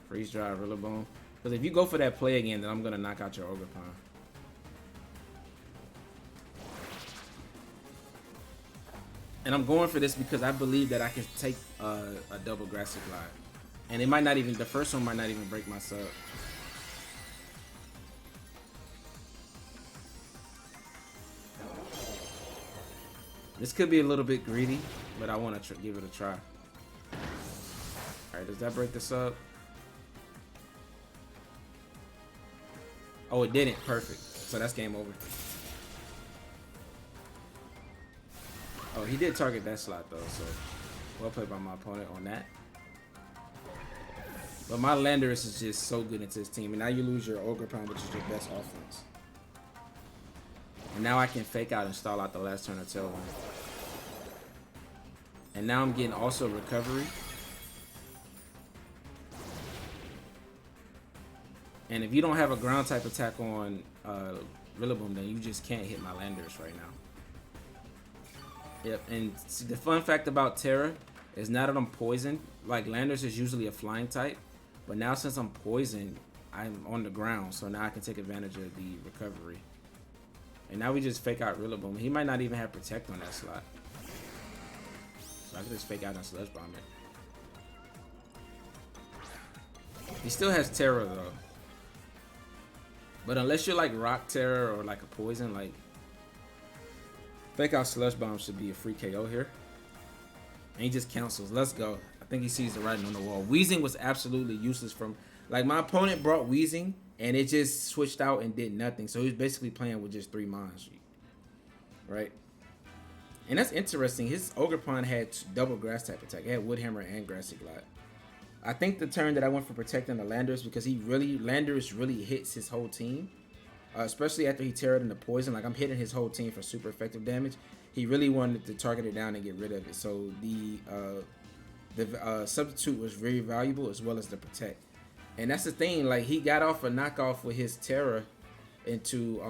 Speaker 1: Freeze dry Rillaboom. Because if you go for that play again, then I'm gonna knock out your Ogerpon. And I'm going for this because I believe that I can take a double Grassy Glide. And it might not even, the first one might not even break my sub. This could be a little bit greedy, but I want to give it a try. Alright, does that break the sub? Oh, it didn't. Perfect. So that's game over. Oh, he did target that slot though, so well played by my opponent on that. But my Landorus is just so good into his team, and now you lose your Ogre Prime, which is your best offense. And now I can fake out and stall out the last turn of Tailwind. And now I'm getting also recovery. And if you don't have a ground type attack on Rillaboom, then you just can't hit my Landorus right now. Yep, and see, the fun fact about Tera is now that I'm poisoned, like Landorus is usually a flying type, but now since I'm poisoned, I'm on the ground, so now I can take advantage of the recovery. And now we just fake out Rillaboom. He might not even have Protect on that slot. So I can just fake out and Sludge Bomb it. He still has Tera though. But unless you're like Rock Tera or like a Poison, like fake out Sludge Bomb should be a free KO here. And he just cancels. Let's go. I think he sees the writing on the wall. Weezing was absolutely useless from, like, my opponent brought Weezing and it just switched out and did nothing. So he was basically playing with just 3 mons, right? And that's interesting. His Ogre Pond had double grass type attack. It had Wood Hammer and Grassy Glide. I think the turn that I went for protecting the Landorus because Landorus really hits his whole team. Especially after he teared into poison. Like, I'm hitting his whole team for super effective damage. He really wanted to target it down and get rid of it. So the substitute was very valuable as well as the protect. And that's the thing. Like, he got off a knockoff with his Tera into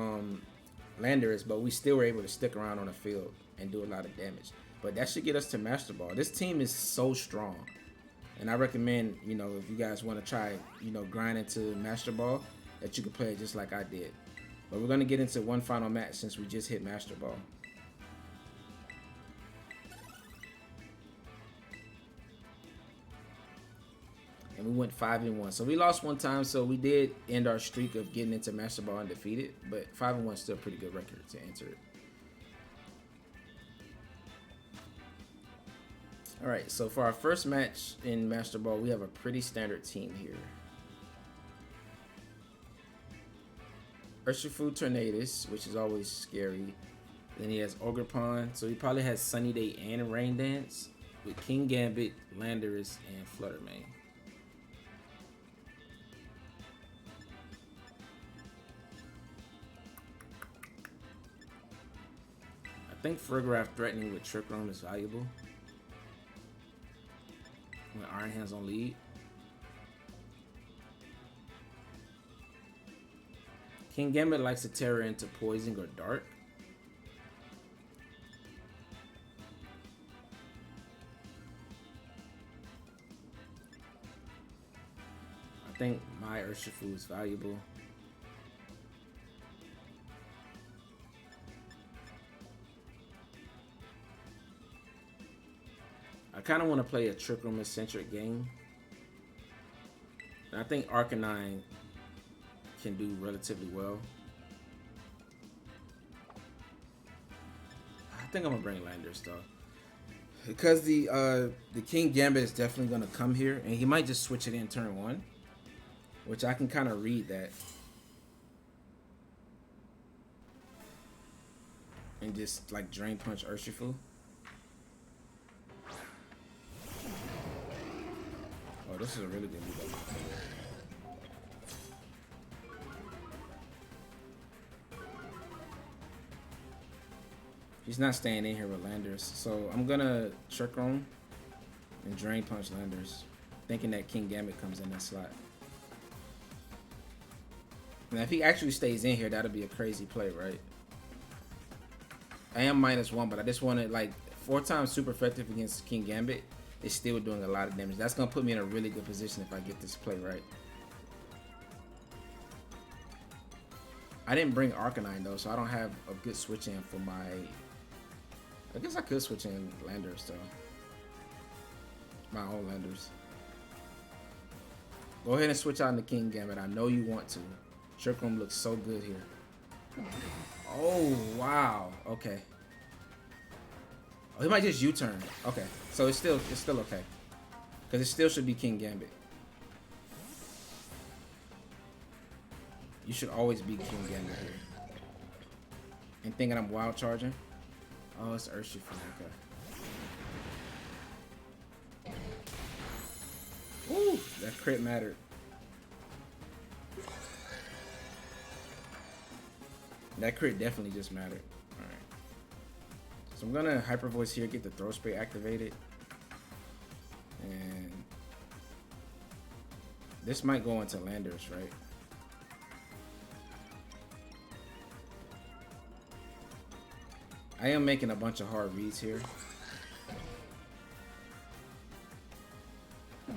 Speaker 1: Landorus, but we still were able to stick around on the field and do a lot of damage. But that should get us to Master Ball. This team is so strong. And I recommend, you know, if you guys want to try, you know, grind into Master Ball, that you can play it just like I did. But we're going to get into one final match since we just hit Master Ball. And we went 5-1. So we lost one time, so we did end our streak of getting into Master Ball undefeated. But 5-1 is still a pretty good record to enter it. Alright, so for our first match in Master Ball, we have a pretty standard team here. Urshifu Tornadus, which is always scary. Then he has Ogre Pond, so he probably has Sunny Day and Rain Dance with King Gambit, Landorus, and Fluttermane. I think Farigiraf threatening with Trick Room is valuable. With Iron Hands on lead. King Gambit likes to Tera into Poison or Dark. I think my Urshifu is valuable. I kind of want to play a Trick Room centric game. And I think Arcanine can do relatively well. I think I'm gonna bring Landorus though, because the King Gambit is definitely gonna come here, and he might just switch it in turn 1, which I can kind of read that, and just like Drain Punch Urshifu. Oh, this is a really good move. He's not staying in here with Landorus, so I'm gonna Trick Room and Drain Punch Landorus, thinking that King Gambit comes in that slot. Now, if he actually stays in here, that'll be a crazy play, right? I am -1, but I just wanted, like, 4 times super effective against King Gambit. It's still doing a lot of damage. That's gonna put me in a really good position if I get this play right. I didn't bring Arcanine though, so I don't have a good switch in for my I guess I could switch in Landorus though. My own Landorus. Go ahead and switch out into King Gambit. I know you want to. Trick Room looks so good here. Oh wow. Okay. Oh, he might just U-turn. Okay. So it's still okay. Because it still should be King Gambit. You should always be King Gambit here. And thinking I'm wild charging? Oh, it's Urshifu. Okay. Ooh, that crit mattered. That crit definitely just mattered. Alright. So I'm gonna Hyper Voice here, get the Throw Spray activated. And this might go into Landorus, right? I am making a bunch of hard reads here. I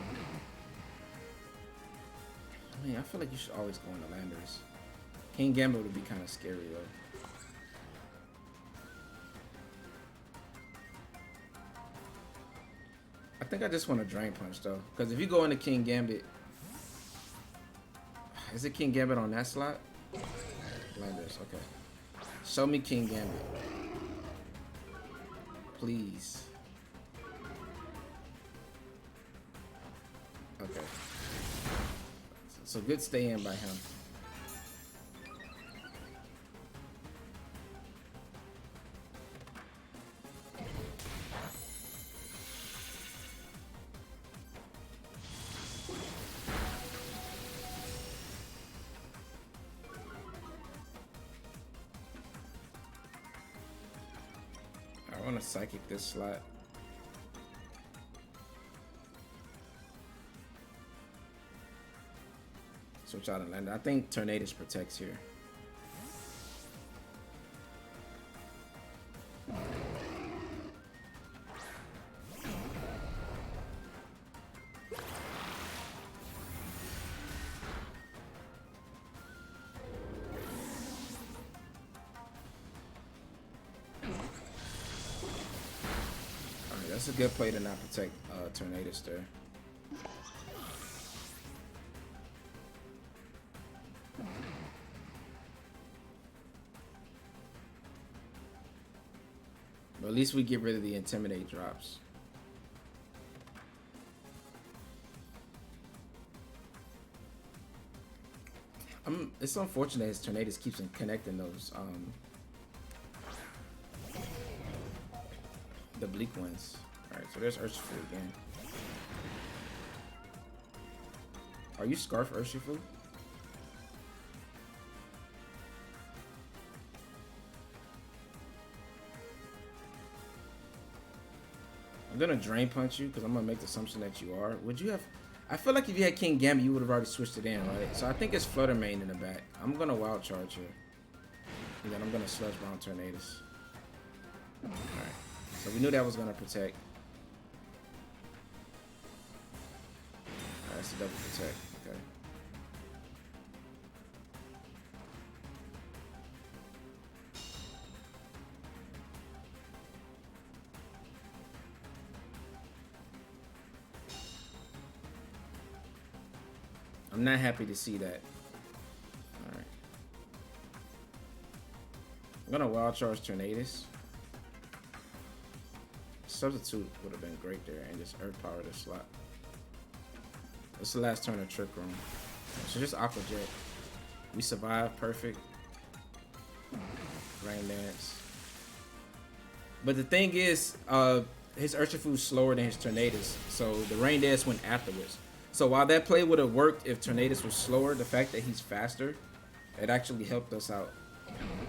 Speaker 1: mean, I feel like you should always go into Landorus. King Gambit would be kind of scary though. I think I just want to Drain Punch though, because if you go into King Gambit, is it King Gambit on that slot? Landorus, okay. Show me King Gambit. Please. Okay. So good stay in by him. I want to Psychic this slot. Switch out and land. I think Tornadus protects here. Alright, that's a good play to not protect Tornadus there. But at least we get rid of the Intimidate drops. It's unfortunate his Tornadus keeps connecting those the Bleak ones. Alright, so there's Urshifu again. Are you Scarf Urshifu? I'm gonna Drain Punch you because I'm gonna make the assumption that you are. Would you have? I feel like if you had King Gambit, you would have already switched it in, right? So I think it's Flutter Mane in the back. I'm gonna Wild Charge here, and then I'm gonna Sludge Bomb Tornadus. All right. So we knew that was gonna protect. All right, that's a double protect. Okay. I'm not happy to see that. Alright. I'm gonna Wild Charge Tornadus. Substitute would have been great there and just Earth Power this slot. It's the last turn of Trick Room. So just Aqua Jet. We survive, perfect. Rain Dance. But the thing is, his Urshifu's slower than his Tornadus, so the Rain Dance went afterwards. So while that play would have worked if Tornadus was slower, the fact that he's faster, it actually helped us out.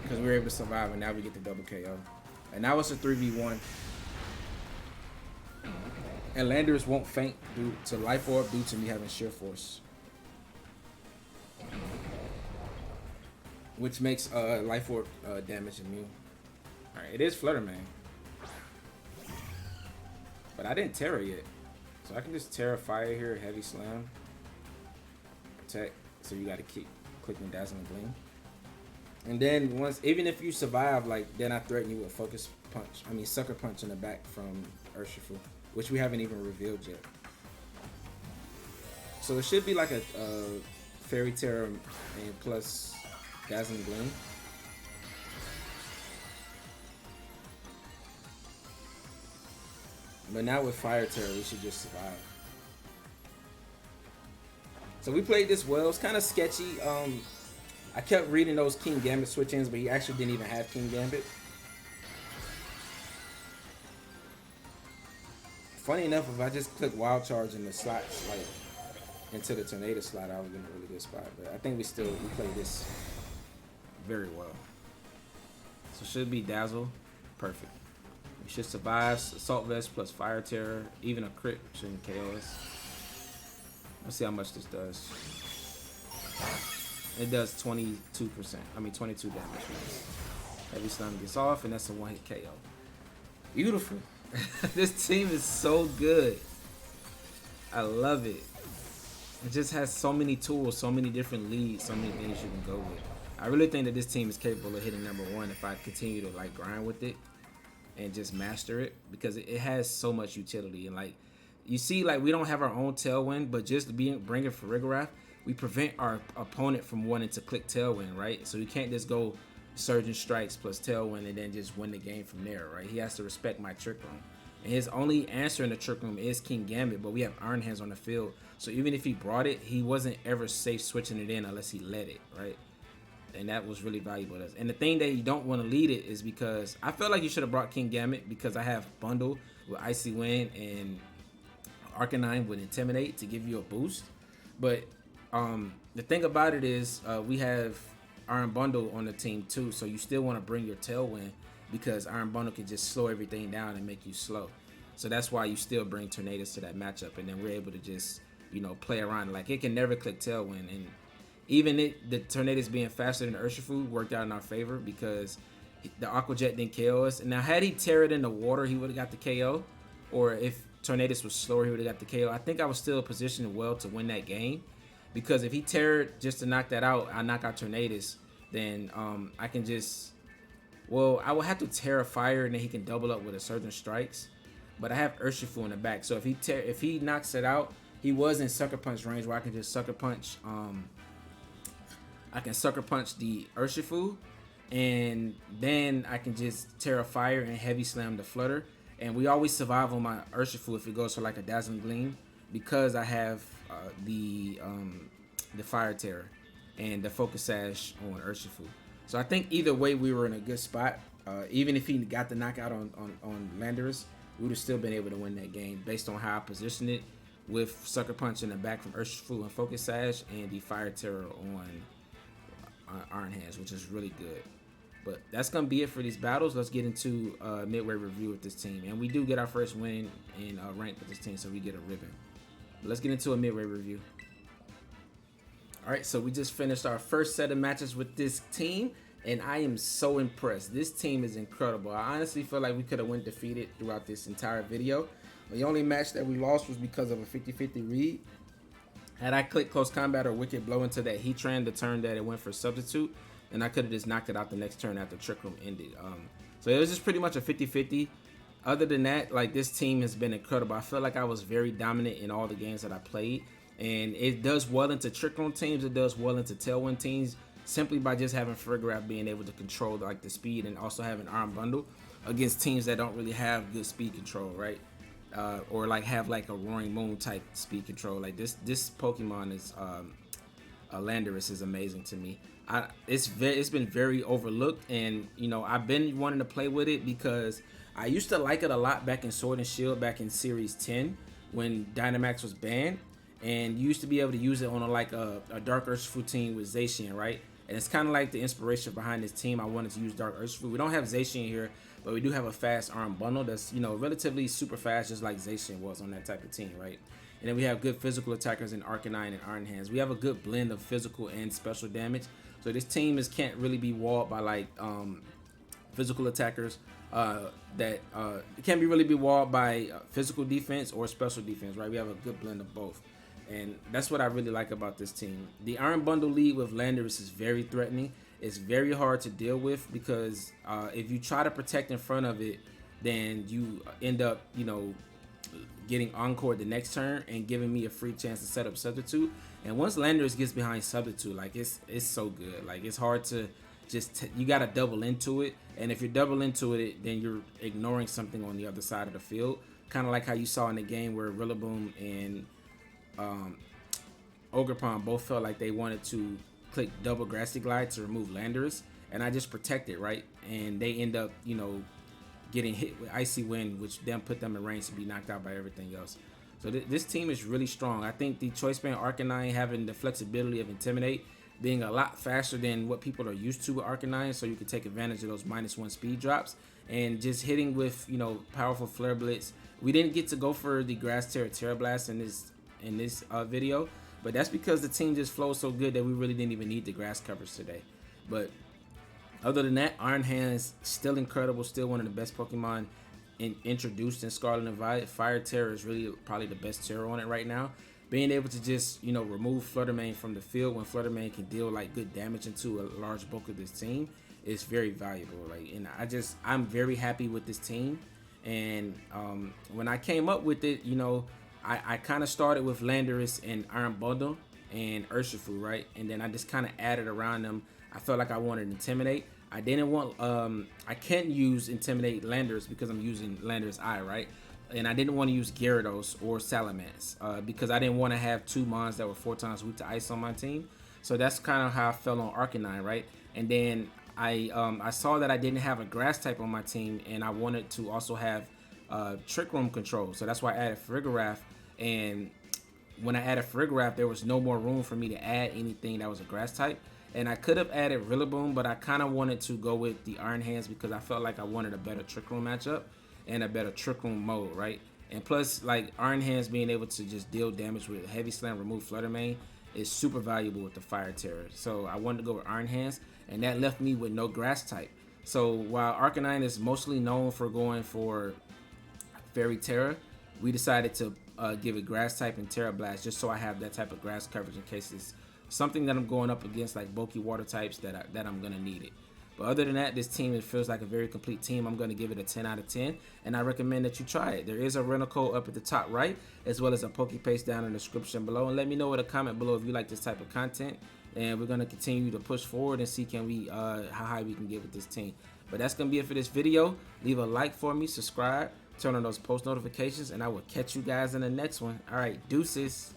Speaker 1: Because we were able to survive, and now we get the double KO. And now it's a 3v1. And Landorus won't faint due to Life Orb due to me having Sheer Force. Which makes Life Orb damage immune. Alright, it is Flutter Mane. But I didn't Tera yet. So I can just Tera Fire here, Heavy Slam. Protect. So you gotta keep clicking Dazzling Gleam. And then once, even if you survive, like then I threaten you with Focus punch. I mean sucker punch in the back from Urshifu, which we haven't even revealed yet. So it should be like a Fairy Tera and plus Dazzling Gleam. But now with Fire Tera, we should just survive. So we played this well. It's kind of sketchy. I kept reading those King Gambit switch-ins, but he actually didn't even have King Gambit. Funny enough, if I just click Wild Charge in the slots, like into the Tornado slot, I was in a really good spot. But I think we played this very well. So should be Dazzle, perfect. We should survive. Assault Vest plus Fire Tera, even a crit shouldn't KO us. Let's see how much this does. It does 22%. I mean 22 damage. Heavy Slam gets off, and that's a one-hit KO. Beautiful. This team is so good. I love it. It just has so many tools, so many different leads, so many things you can go with. I really think that this team is capable of hitting #1 if I continue to like grind with it and just master it, because it has so much utility. And like you see, like we don't have our own Tailwind, but just bringing Farigiraf, we prevent our opponent from wanting to click Tailwind, right? So you can't just go Surging Strikes plus Tailwind and then just win the game from there, right? He has to respect my Trick Room. And his only answer in the Trick Room is King Gambit, but we have Iron Hands on the field. So even if he brought it, he wasn't ever safe switching it in unless he let it, right? And that was really valuable to us. And the thing that you don't want to lead it is because I felt like you should have brought King Gambit, because I have Bundle with Icy Wind and Arcanine with Intimidate to give you a boost. But the thing about it is we have Iron Bundle on the team too, so you still want to bring your Tailwind, because Iron Bundle can just slow everything down and make you slow. So that's why you still bring Tornadoes to that matchup, and then we're able to just, you know, play around. Like it can never click Tailwind, and even the Tornadoes being faster than Urshifu worked out in our favor because the Aqua Jet didn't KO us. And now had he Terra'd in the water, he would have got the KO, or if Tornadoes was slower, he would have got the KO. I think I was still positioned well to win that game, because if he Terra'd just to knock that out, I knock out Tornadoes, then I can just, well, I will have to Tera Fire, and then he can double up with a Surging Strikes. But I have Urshifu in the back, so if he knocks it out, he was in Sucker Punch range where I can just Sucker Punch. I can Sucker Punch the Urshifu, and then I can just Tera Fire and Heavy Slam the Flutter. And we always survive on my Urshifu if it goes for like a Dazzling Gleam, because I have the Fire Tera and the Focus Sash on Urshifu. So I think either way we were in a good spot. Even if he got the knockout on Landorus, we would have still been able to win that game based on how I positioned it, with Sucker Punch in the back from Urshifu and Focus Sash, and the Fire Tera on Iron Hands, which is really good. But that's gonna be it for these battles. Let's get into midway review with this team, and we do get our first win in rank with this team, so we get a ribbon. But let's get into a midway review. All right, so we just finished our first set of matches with this team, and I am so impressed. This team is incredible. I honestly feel like we could have went defeated throughout this entire video. The only match that we lost was because of a 50-50 read. Had I clicked Close Combat or Wicked Blow into that Heatran the turn that it went for Substitute, and I could have just knocked it out the next turn after Trick Room ended. So it was just pretty much a 50-50. Other than that, like, this team has been incredible. I feel like I was very dominant in all the games that I played, and it does well into Trick Room teams. It does well into Tailwind teams, simply by just having Farigiraf being able to control like the speed, and also having Iron Bundle against teams that don't really have good speed control, right? Or like have like a Roaring Moon type speed control. Like this Pokemon is Landorus is amazing to me. It's been very overlooked, and you know, I've been wanting to play with it because I used to like it a lot back in Sword and Shield, back in Series 10 when Dynamax was banned, and you used to be able to use it on a Dark Urshifu team with Zacian, right? And it's kind of like the inspiration behind this team. I wanted to use Dark Urshifu. We don't have Zacian here, but we do have a fast Iron Bundle that's, you know, relatively super fast, just like Zacian was on that type of team, right? And then we have good physical attackers in Arcanine and Iron Hands. We have a good blend of physical and special damage. So this team can't really be walled by like physical attackers. It can't really be walled by physical defense or special defense, right? We have a good blend of both. And that's what I really like about this team. The Iron Bundle lead with Landorus is very threatening. It's very hard to deal with because if you try to protect in front of it, then you end up, you know, getting Encore the next turn and giving me a free chance to set up Substitute. And once Landorus gets behind Substitute, like it's so good. Like it's hard to just you gotta double into it, and if you're double into it, then you're ignoring something on the other side of the field. Kind of like how you saw in the game where Rillaboom and Ogerpon both felt like they wanted to click double Grassy Glide to remove Landorus, and I just protected, right? And they end up, you know, getting hit with Icy Wind, which then put them in range to be knocked out by everything else. So this team is really strong. I think the Choice Band Arcanine having the flexibility of Intimidate, being a lot faster than what people are used to with Arcanine, so you can take advantage of those -1 speed drops, and just hitting with, you know, powerful Flare Blitz. We didn't get to go for the Grass Tera Terra Blast in this video, but that's because the team just flows so good that we really didn't even need the grass coverage today. But other than that, Iron Hands still incredible, still one of the best Pokemon introduced in Scarlet and Violet. Fire Tera is really probably the best Tera on it right now. Being able to just, you know, remove Flutter Mane from the field when Flutter Mane can deal like good damage into a large bulk of this team is very valuable. Like, and I'm very happy with this team. And when I came up with it, you know, I kind of started with Landorus and Iron Bundle and Urshifu, right? And then I just kind of added around them. I felt like I wanted Intimidate. I didn't want, I can't use Intimidate Landorus because I'm using Landorus Eye, right? And I didn't want to use Gyarados or Salamence because I didn't want to have 2 mons that were 4 times weak to ice on my team. So that's kind of how I fell on Arcanine, right? And then I saw that I didn't have a grass type on my team, and I wanted to also have Trick Room control. So that's why I added Farigiraf. And when I added Farigiraf, there was no more room for me to add anything that was a grass type. And I could have added Rillaboom, but I kind of wanted to go with the Iron Hands because I felt like I wanted a better Trick Room matchup and a better Trick Room mode, right? And plus, like, Iron Hands being able to just deal damage with Heavy Slam, remove Flutter Mane is super valuable with the Fire Tera. So I wanted to go with Iron Hands, and that left me with no grass type. So while Arcanine is mostly known for going for Fairy Tera, we decided to give it grass type and Tera Blast just so I have that type of grass coverage in case it's something that I'm going up against, like bulky water types that I'm going to need it. But other than that, this team, it feels like a very complete team. I'm going to give it a 10 out of 10, and I recommend that you try it. There is a rental code up at the top right, as well as a PokePaste down in the description below. And let me know in a comment below if you like this type of content. And we're going to continue to push forward and see how high we can get with this team. But that's going to be it for this video. Leave a like for me, subscribe, turn on those post notifications, and I will catch you guys in the next one. All right, deuces.